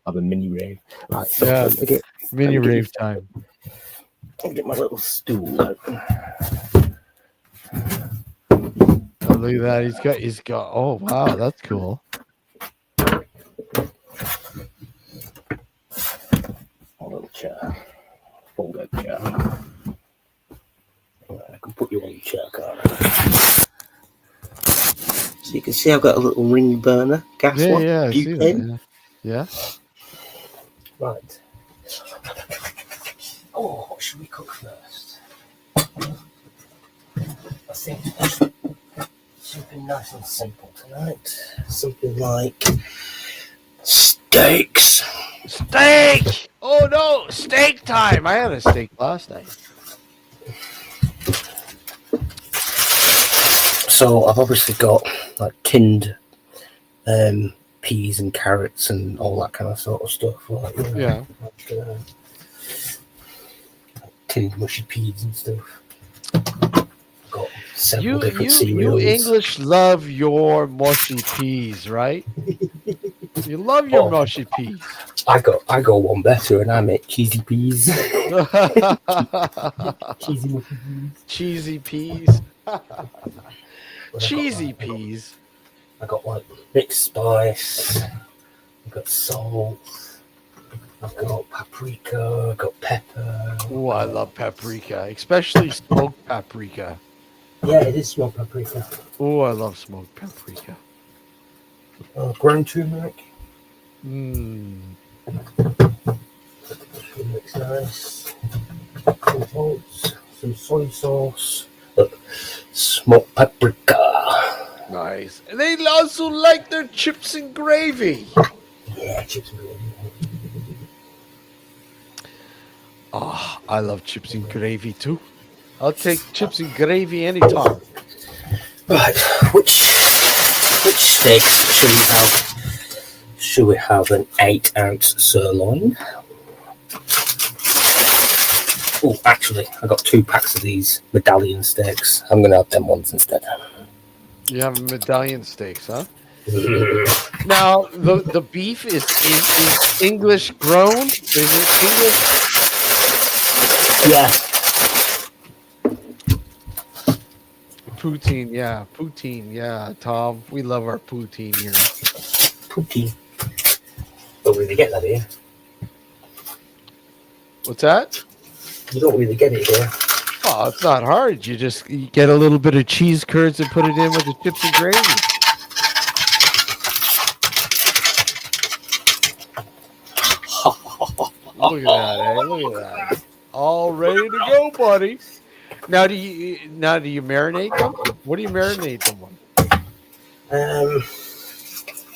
F: Have a mini rave. Right, so
A: Yeah. Mini
F: let me
A: rave time.
F: I'll get my little stool out.
A: Oh, look at that. He's got oh wow, that's cool.
F: A little chair. Fold out chair. Right, I can put you on the chair, can't I? So you can see I've got a little ring burner, gas one.
A: Yeah, I see
F: butane.
A: that. Yeah.
F: Right. Oh, what should we cook first? I think something nice and simple tonight. Something like steaks.
A: Steak! Oh no, steak time! I had a steak last night.
F: So I've obviously got like tinned peas and carrots and all that kind of sort of stuff. Like,
A: Yeah.
F: Like, tinned mushy peas and stuff. Got several different
A: You
F: cereals.
A: English love your mushy peas, right? You love your mushy peas.
F: I go one better and I make cheesy peas. Cheesy mushy peas.
A: Cheesy peas.
F: But
A: Cheesy peas.
F: I got like mixed spice. I've got salt. I've got paprika. I've got pepper.
A: Oh, I love paprika, especially smoked paprika.
F: Yeah, it is smoked paprika.
A: Oh, I love smoked paprika.
F: Ground turmeric.
A: Mmm.
F: Turmeric's nice. Some salts, some soy sauce. Look, smoked paprika.
A: Nice. And they also like their chips and gravy.
F: Yeah, chips and gravy.
A: Oh, I love chips and gravy too. I'll take chips and gravy anytime.
F: Right, which steaks should we have? Should we have an 8-ounce sirloin? Oh, actually, I got 2 packs of these medallion steaks. I'm gonna have them ones instead.
A: You have medallion steaks, huh? Now, the beef is English grown? Is it English?
F: Yeah.
A: Poutine, yeah, Tom. We love our poutine here.
F: Poutine. Don't really get that here.
A: What's that?
F: You don't really get it here.
A: Oh, it's not hard. You get a little bit of cheese curds and put it in with the chips and gravy. Look at that, eh? Look at that. All ready to go, buddy. Now do you marinate them? What do you marinate them with?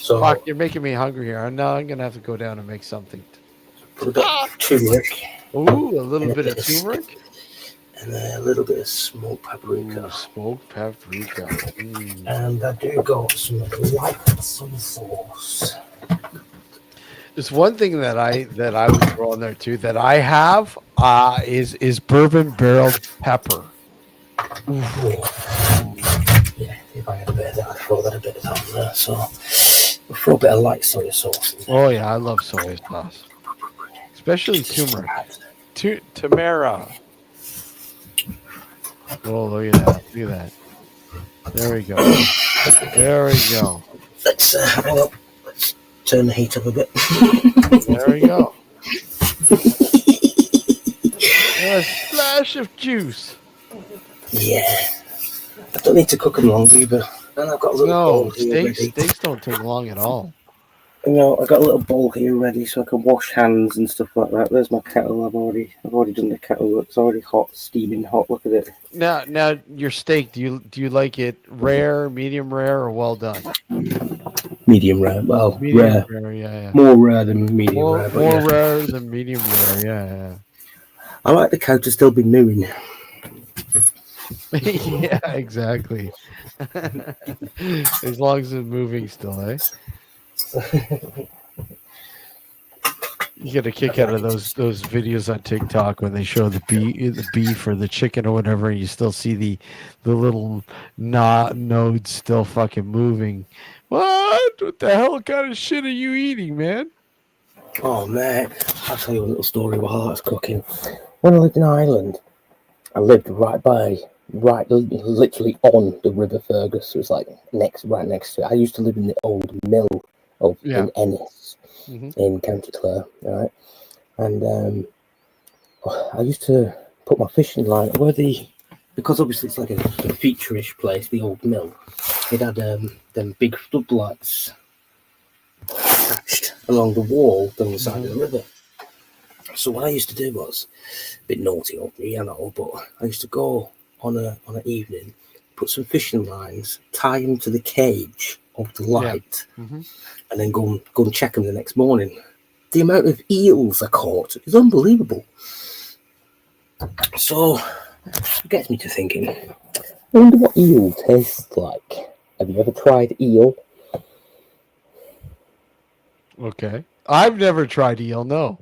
F: So
A: Fuck, you're making me hungry here. Now I'm gonna have to go down and make something.
F: put a bit of turmeric
A: Ooh, a little bit of turmeric.
F: and a little bit of smoked paprika.
A: Ooh, smoked paprika. Mm.
F: And I do got some light soy sauce.
A: There's one thing that I would throw in there too that I have is bourbon barreled pepper.
F: Yeah, if I had a bit of that, I'd throw that a bit on there. So we'll throw a bit of light soy sauce in there.
A: Oh yeah, I love soy sauce, especially turmeric. Tamara. Oh, look at that! Look at that! There we go. There we go.
F: Let's hang up. Let's turn the heat up a bit.
A: There we go. And a splash of juice.
F: Yeah. I don't need to cook them long either. And I've got a little bowl
A: No,
F: here ready.
A: steaks don't take long at all.
F: You know, I've got a little bowl here ready so I can wash hands and stuff like that. There's my kettle. I've already done the kettle. It's already hot, steaming hot. Look at it.
A: Now, your steak. Do you like it rare, medium rare, or well done?
F: Medium rare. Well,
A: Medium
F: rare.
A: yeah.
F: More rare than medium
A: More
F: rare. But yeah.
A: rare than medium rare. Yeah.
F: I like the cow to still be mooing.
A: Yeah, exactly. As long as it's moving still, eh? You get a kick out of those videos on TikTok when they show the beef or the chicken or whatever, and you still see the little nodes still fucking moving. What the hell kind of shit are you eating, man?
F: Oh, man. I'll tell you a little story while I was cooking. When I lived in Ireland, I lived literally on the River Fergus. It was like right next to it. I used to live in the old mill in Ennis, in County Clare, right? And I used to put my fishing line because obviously it's like a feature-ish place, the old mill. It had them big floodlights attached along the wall down the side of the river. So what I used to do was a bit naughty of me, I know, but I used to go on an evening, put some fishing lines, tie them to the cage of the light, and then go and check them the next morning. The amount of eels I caught is unbelievable. So it gets me to thinking, I wonder what eel tastes like. Have you ever tried eel?
A: Okay. I've never tried eel, no.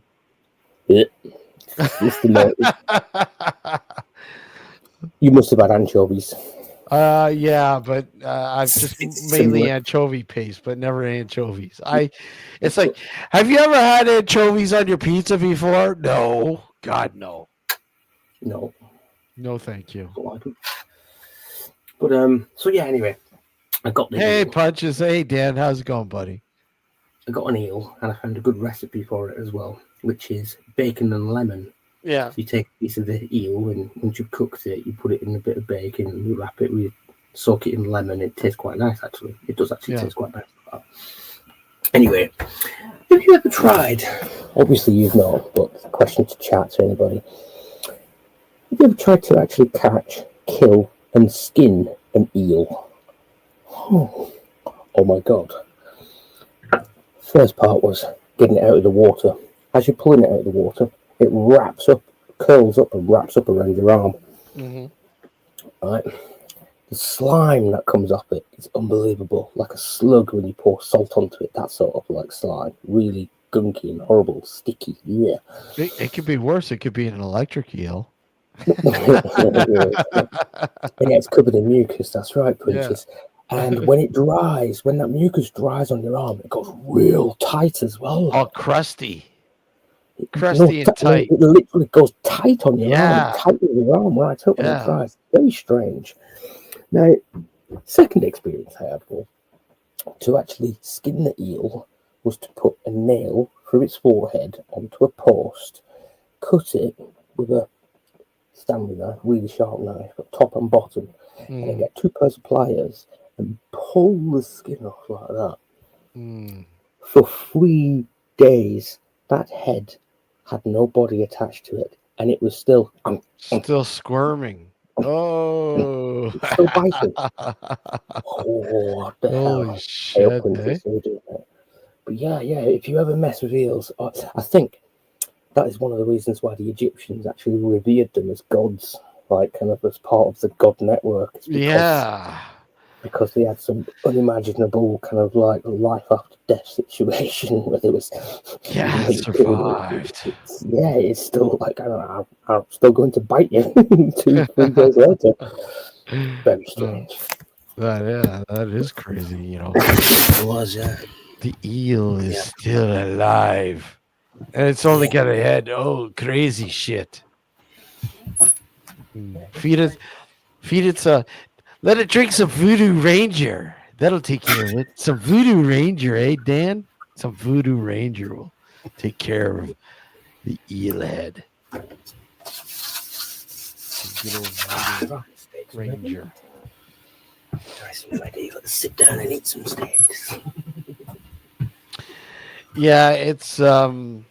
F: You must have had anchovies.
A: Yeah, but I've just mainly anchovy paste, but never anchovies. It's like, have you ever had anchovies on your pizza before? No. God, no.
F: No.
A: No, thank you.
F: But so yeah, anyway, I got the
A: Hey,
F: eel.
A: Punches. Hey, Dan. How's it going, buddy?
F: I got an eel, and I found a good recipe for it as well, which is bacon and lemon.
A: Yeah.
F: So you take a piece of the eel, and once you've cooked it, you put it in a bit of bacon, and you wrap it with, soak it in lemon. It tastes quite nice, actually. It does actually taste quite nice. Anyway, have you ever tried? Obviously, you've not, but question to chat to anybody. Have you ever tried to actually catch, kill, and skin an eel? Oh my god. First part was getting it out of the water. As you're pulling it out of the water, it curls up and wraps up around your arm. Right? The slime that comes off it is unbelievable. Like a slug when you pour salt onto it. That sort of like slime. Really gunky and horrible, sticky. Yeah.
A: It could be worse. It could be an electric eel.
F: Yeah, it's covered in mucus. That's right, Princess. Yeah. And when that mucus dries on your arm, it goes real tight as well.
A: Oh, crusty and tight.
F: It literally goes tight on your arm, tight on your arm right up when it dries. Very strange. Now, second experience I had to actually skin the eel was to put a nail through its forehead onto a post, cut it with a Stanley knife, really sharp knife, top and bottom, and then get 2 pairs of pliers and pull the skin off like that. For 3 days, that head had no body attached to it, and it was still
A: squirming. Oh.
F: Still biting. Oh, what the hell?
A: Holy
F: Tail
A: shit, eh?
F: punches, they do that. But yeah, if you ever mess with eels, I think that is one of the reasons why the Egyptians actually revered them as gods, like kind of as part of the god network. It's because they had some unimaginable kind of like life after death situation where there was
A: survived.
F: It's still like, I don't know, I'm still going to bite you 2-3 days later. Very strange.
A: That is crazy, you know.
F: It was, yeah.
A: The eel is still alive. And it's only got a head. Oh, crazy shit. Feed it let it drink some Voodoo Ranger. That'll take care of it. Some Voodoo Ranger, eh, Dan? Some Voodoo Ranger will take care of the eel head. Good old Voodoo Ranger.
F: Nice and ready. Let's sit down and eat some steaks.
A: Yeah, it's the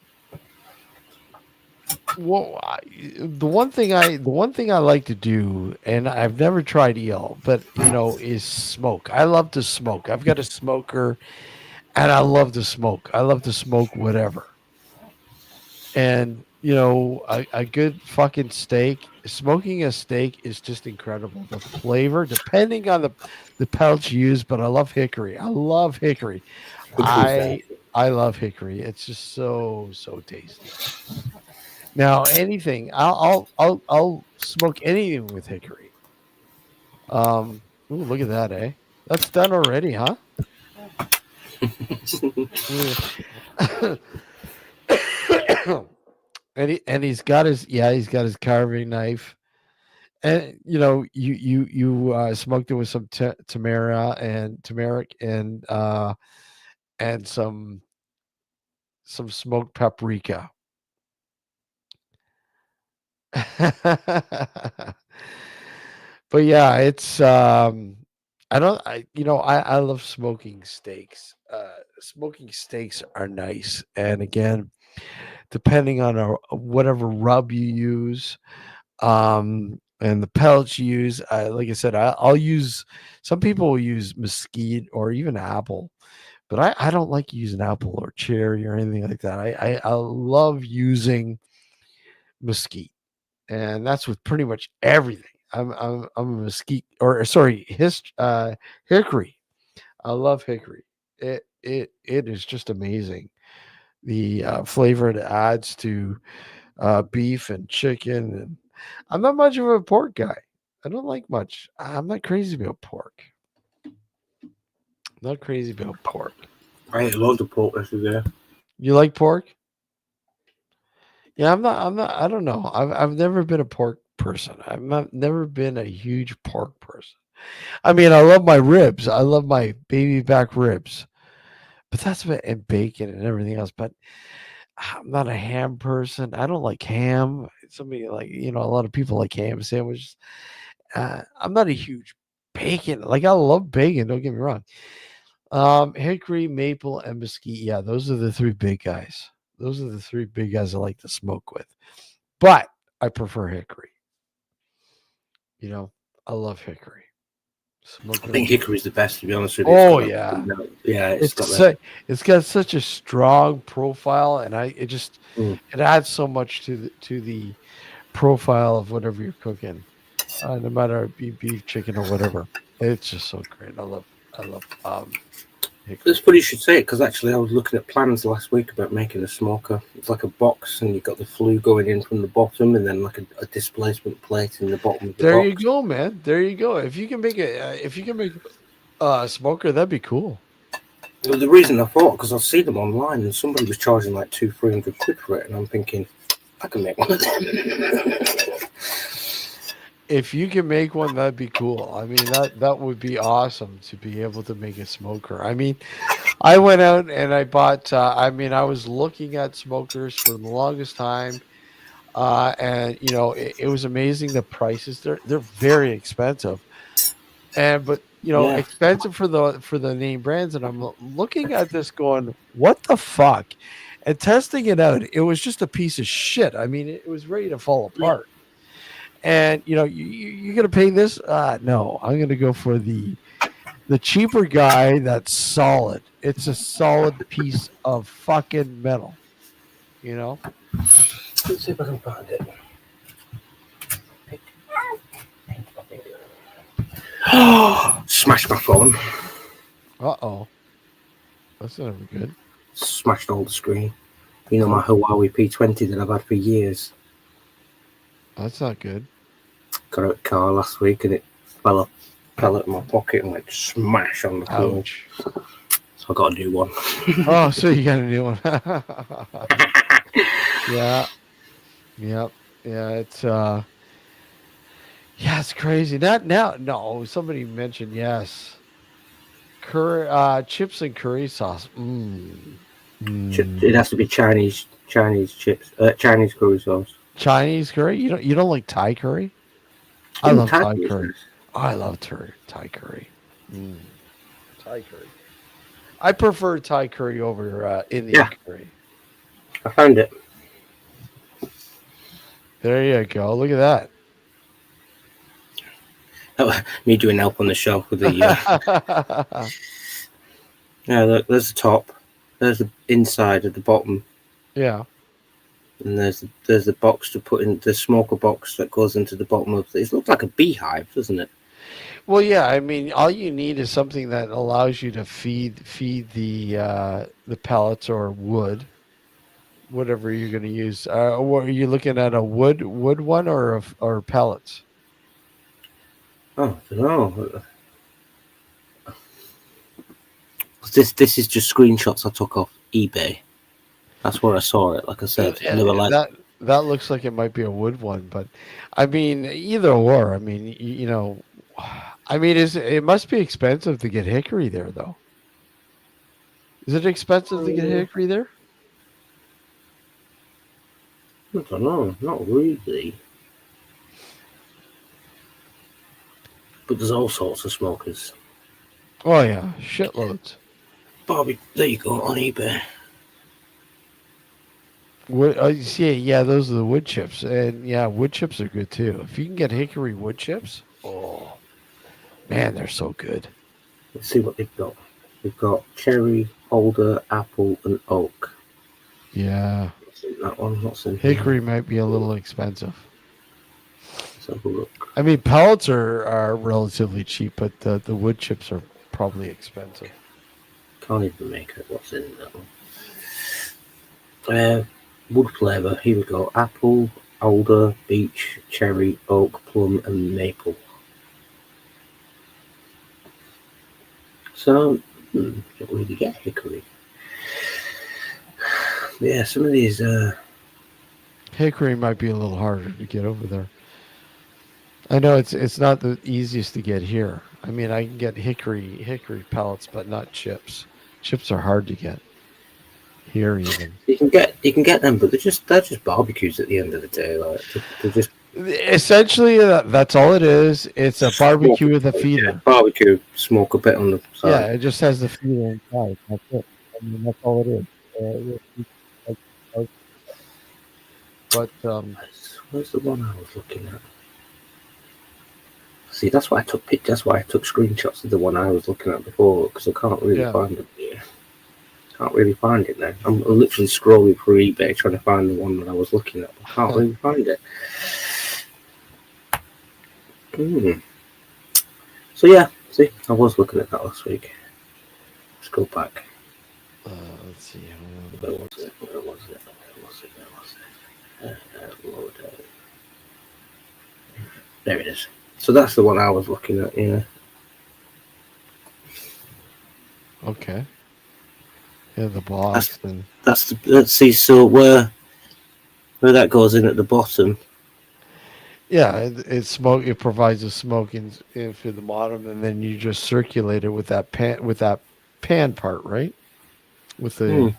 A: one thing I like to do, and I've never tried eel, but you know, is smoke. I love to smoke. I've got a smoker, and I love to smoke. I love to smoke whatever. And you know, a good fucking steak. Smoking a steak is just incredible. The flavor, depending on the pellet you use, but I love hickory. I love hickory. I love hickory. It's just so tasty. Now anything, I'll smoke anything with hickory. Ooh, look at that, eh? That's done already, huh? and he's got his carving knife, and you know you smoked it with some turmeric and some smoked paprika. But yeah, it's I love smoking steaks. Smoking steaks are nice, and again, depending on whatever rub you use, and the pellets you use, like I said, I'll use. Some people will use mesquite or even apple, but I don't like using apple or cherry or anything like that. I love using mesquite, and that's with pretty much everything. I'm a mesquite, or sorry, hickory. I love hickory. It is just amazing. The flavor it adds to beef and chicken. And I'm not much of a pork guy. I don't like much. I'm not crazy about pork. Not crazy about pork.
F: I ate loads of pork yesterday.
A: You like pork? Yeah, I'm not. I don't know. I've never been a pork person. Never been a huge pork person. I mean, I love my ribs. I love my baby back ribs, but that's about, and bacon and everything else. But I'm not a ham person. I don't like ham. Somebody like, a lot of people like ham sandwiches. I'm not a huge bacon. Like, I love bacon. Don't get me wrong. Hickory, maple, and mesquite. Yeah, those are the three big guys. Those are the three big guys I like to smoke with. But I prefer hickory. I love hickory.
F: I think hickory is the best, to be honest with you.
A: Oh yeah,
F: yeah.
A: It's got such a strong profile, and it adds so much to the profile of whatever you're cooking, no matter if it be beef, chicken, or whatever. It's just so great. I love hickory.
F: It's funny you should say it, because actually I was looking at plans last week about making a smoker. It's like a box, and you've got the flue going in from the bottom, and then like a displacement plate in the bottom of the box.
A: There you go, man. There you go. If you can make a smoker, that'd be cool.
F: Well, the reason I thought, because I see them online, and somebody was charging like $200-300 for it, and I'm thinking, I can make one of them.
A: If you can make one, that'd be cool. I mean, that would be awesome to be able to make a smoker. I mean, I went out and I bought. I was looking at smokers for the longest time, and it was amazing the prices. They're very expensive, but expensive for the name brands. And I'm looking at this, going, what the fuck? And testing it out, it was just a piece of shit. I mean, it was ready to fall apart. and you're gonna pay this. No, I'm gonna go for the cheaper guy that's solid. It's a solid piece of fucking metal.
F: Let's see if I can find it. Smashed my phone.
A: Uh-oh. That's never good.
F: Smashed all the screen. My Huawei P20 that I've had for years.
A: That's not good.
F: Got out of the car last week and it fell out of my pocket and went smash on the floor.
A: Ouch.
F: So I got a new one.
A: Oh, so you got a new one. Yeah. Yep. Yeah, it's it's crazy. Not now. No, somebody mentioned yes. Curry, chips and curry sauce.
F: It has to be Chinese chips, Chinese curry sauce.
A: Chinese curry? You don't like Thai curry? I love Thai curry. Oh, I love Thai curry. Thai curry. I prefer Thai curry over Indian curry.
F: I found it.
A: There you go. Look at that.
F: Oh, me doing help on the show with the. Yeah, look, there's the top. There's the inside at the bottom.
A: Yeah.
F: And there's the box to put in the smoker box that goes into the bottom of it. It looks like a beehive, doesn't it?
A: Well, yeah. I mean, all you need is something that allows you to feed the pellets or wood, whatever you're going to use. What are you looking at? A wood one or pellets?
F: Oh, I don't know. This is just screenshots I took off eBay. That's where I saw it. Like I said,
A: Yeah, that looks like it might be a wood one, but I mean, either or. I mean, it must be expensive to get hickory there, though. Is it expensive to get hickory there?
F: I don't know. Not really. But there's all sorts of smokers.
A: Oh yeah, shitloads.
F: Bobby, there you go on eBay.
A: Yeah, those are the wood chips, and yeah, wood chips are good too. If you can get hickory wood chips, oh man, they're so good.
F: Let's see what they've got. They've got cherry, alder, apple, and oak.
A: Yeah,
F: What's in that one? What's in
A: hickory might be a little expensive.
F: Let's have a look.
A: I mean, pellets are relatively cheap, but the wood chips are probably expensive.
F: Can't even make it. What's in that one? Wood flavour. Here we go. Apple, alder, beech, cherry, oak, plum, and maple. So, don't really get hickory. Yeah, some of these.
A: Hickory might be a little harder to get over there. I know it's not the easiest to get here. I mean, I can get hickory pellets, but not chips. Chips are hard to get here even.
F: You can get them, but they're just barbecues at the end of the day. Like they're just
A: essentially that's all it is. It's a barbecue with a feeder.
F: Yeah, barbecue, smoke a bit on the side.
A: Yeah, it just has the feeder inside. That's it. I mean, that's all it is. But
F: where's the one I was looking at? See, that's why I took pictures. That's why I took screenshots of the one I was looking at before, because I can't really find it here. Can't really find it now. I'm literally scrolling through eBay trying to find the one that I was looking at. I can't really find it. So yeah, see, I was looking at that last week. Let's go back.
A: Let's see.
F: Where was it? There it is. So that's the one I was looking at, yeah.
A: Okay. Yeah, the box.
F: Let's see. So where that goes in at the bottom.
A: Yeah, it's smoke. It provides a smoke in for the bottom, and then you just circulate it with that pan part, right? With the.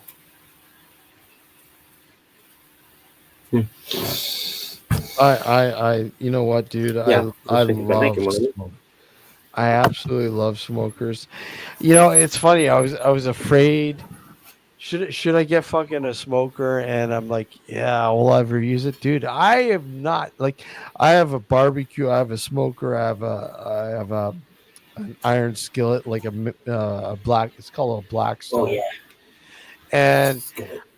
A: I you know what, dude?
F: Yeah,
A: I love smoke. I absolutely love smokers. You know, it's funny. I was afraid should I get fucking a smoker? And I'm like, yeah, will I ever use it, dude? I have not. Like, I have a barbecue, I have a smoker, I have an iron skillet, like a black. It's called a Blackstone.
F: Oh yeah.
A: And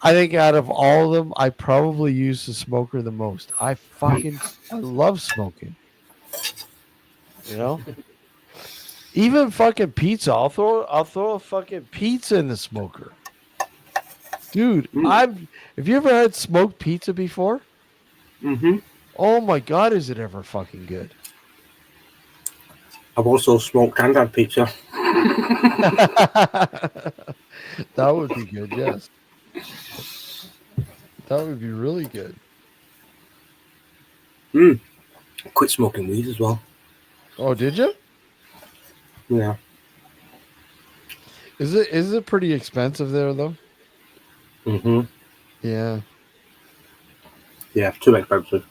A: I think out of all of them, I probably use the smoker the most. I love smoking. You know, even fucking pizza. I'll throw a fucking pizza in the smoker, dude. Have you ever had smoked pizza before?
F: Mm-hmm.
A: Oh my god, is it ever fucking good?
F: I've also smoked and had pizza.
A: That would be good. Yes, that would be really good.
F: Quit smoking weed as well.
A: Oh, did you?
F: Yeah.
A: Is it pretty expensive there though?
F: Mm-hmm.
A: Yeah.
F: Yeah, too expensive.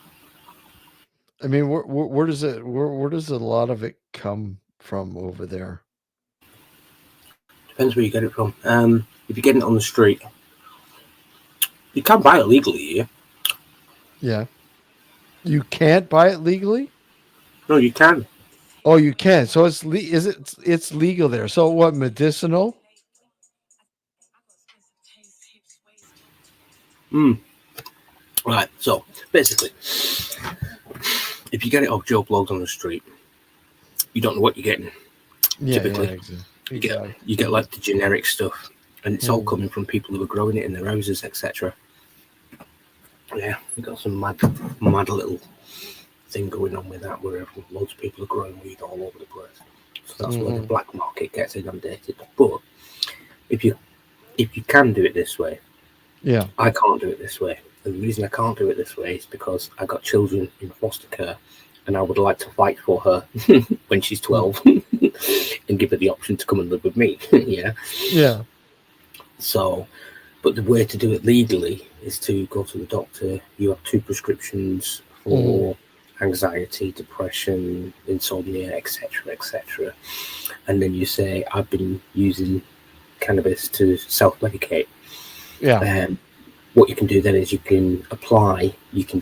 A: I mean, where does a lot of it come from over there?
F: Depends where you get it from. If you're getting it on the street, you can buy it legally here.
A: Yeah. You can't buy it legally?
F: No, you can.
A: Oh, you can. So it's legal there. So what, medicinal?
F: Right. So basically, if you get it off Joe Blogs on the street, you don't know what you're getting.
A: Yeah,
F: Typically,
A: exactly.
F: you get like the generic stuff, and it's all coming from people who are growing it in their houses, etc. Yeah, you got some mad little thing going on with that, where loads of people are growing weed all over the place. So that's where the black market gets inundated. But if you can do it this way,
A: Yeah.
F: I can't do it this way. And the reason I can't do it this way is because I got children in foster care, and I would like to fight for her when she's 12 and give her the option to come and live with me. Yeah.
A: Yeah.
F: So, but the way to do it legally is to go to the doctor. You have 2 prescriptions for anxiety, depression, insomnia, etc., and then you say, I've been using cannabis to self-medicate.
A: Yeah.
F: What you can do then is you can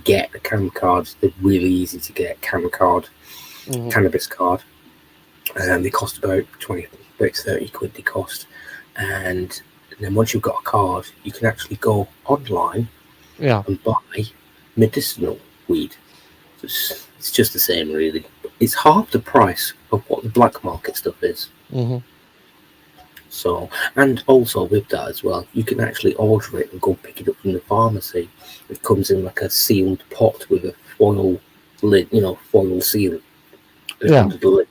F: get a CAM card. They're really easy to get. CAM card, cannabis card. They cost about 30 quid they cost. And then once you've got a card, you can actually go online and buy medicinal weed. It's just the same, really. It's half the price of what the black market stuff is. So, and also with that as well, you can actually order it and go pick it up from the pharmacy. It comes in like a sealed pot with a foil lid, foil seal. Under the lid.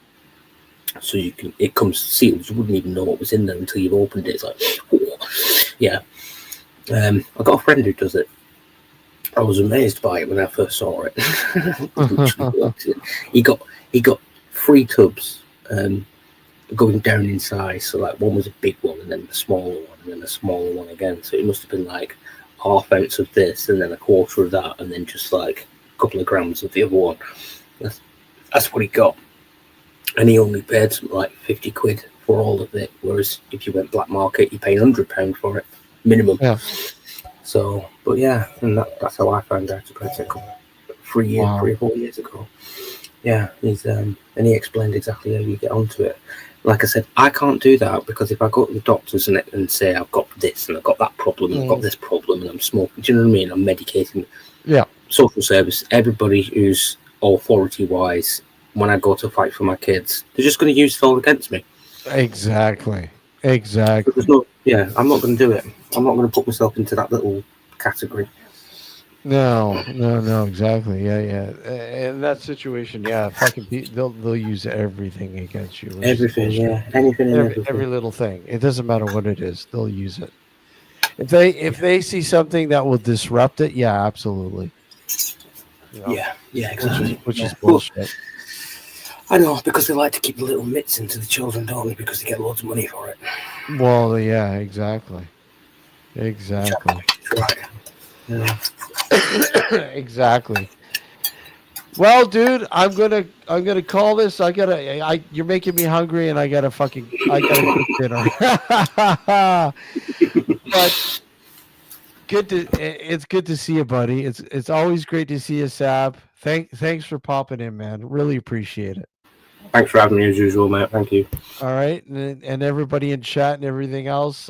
F: So it comes sealed. You wouldn't even know what was in there until you've opened it. It's like, oh. Yeah. I got a friend who does it. I was amazed by it when I first saw it. He got 3 tubs. Going down in size, so like one was a big one, and then the smaller one, and then a smaller one again. So it must have been like ½ ounce of this, and then a quarter of that, and then just like a couple of grams of the other one. That's what he got, and he only paid something like 50 quid for all of it. Whereas if you went black market, you pay £100 for it minimum. Yeah. So, but yeah, and that's how I found out about it 3 or 4 years ago. Yeah, and he explained exactly how you get onto it. Like I said, I can't do that because if I go to the doctors and say I've got this and I've got that problem and I've got this problem and I'm smoking, do you know what I mean? I'm medicating.
A: Yeah.
F: Social service, everybody who's authority-wise, when I go to fight for my kids, they're just going to use it all against me.
A: Exactly.
F: I'm not going to do it. I'm not going to put myself into that little category.
A: No, exactly. Yeah. In that situation, fucking they'll use everything against you.
F: Everything, anything,
A: every little thing. It doesn't matter what it is, they'll use it. If they see something that will disrupt it, yeah, absolutely.
F: Yeah, exactly.
A: Which is bullshit.
F: I know, because they like to keep the little mitts into the children, don't they? Because they get loads of money for it.
A: Well, yeah, exactly.
F: Right. Yeah.
A: Exactly. Well, dude, I'm gonna call this. You're making me hungry, and I gotta cook dinner. But it's good to see you, buddy. It's always great to see you, Sab. Thanks for popping in, man. Really appreciate it.
F: Thanks for having me as usual, mate. Thank you.
A: All right, and everybody in chat and everything else,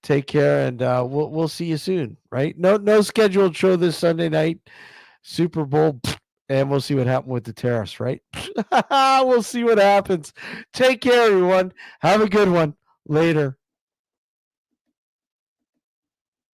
A: take care, and we'll see you soon. Right? No scheduled show this Sunday night. Super Bowl, and we'll see what happened with the tariffs. Right? We'll see what happens. Take care, everyone. Have a good one. Later.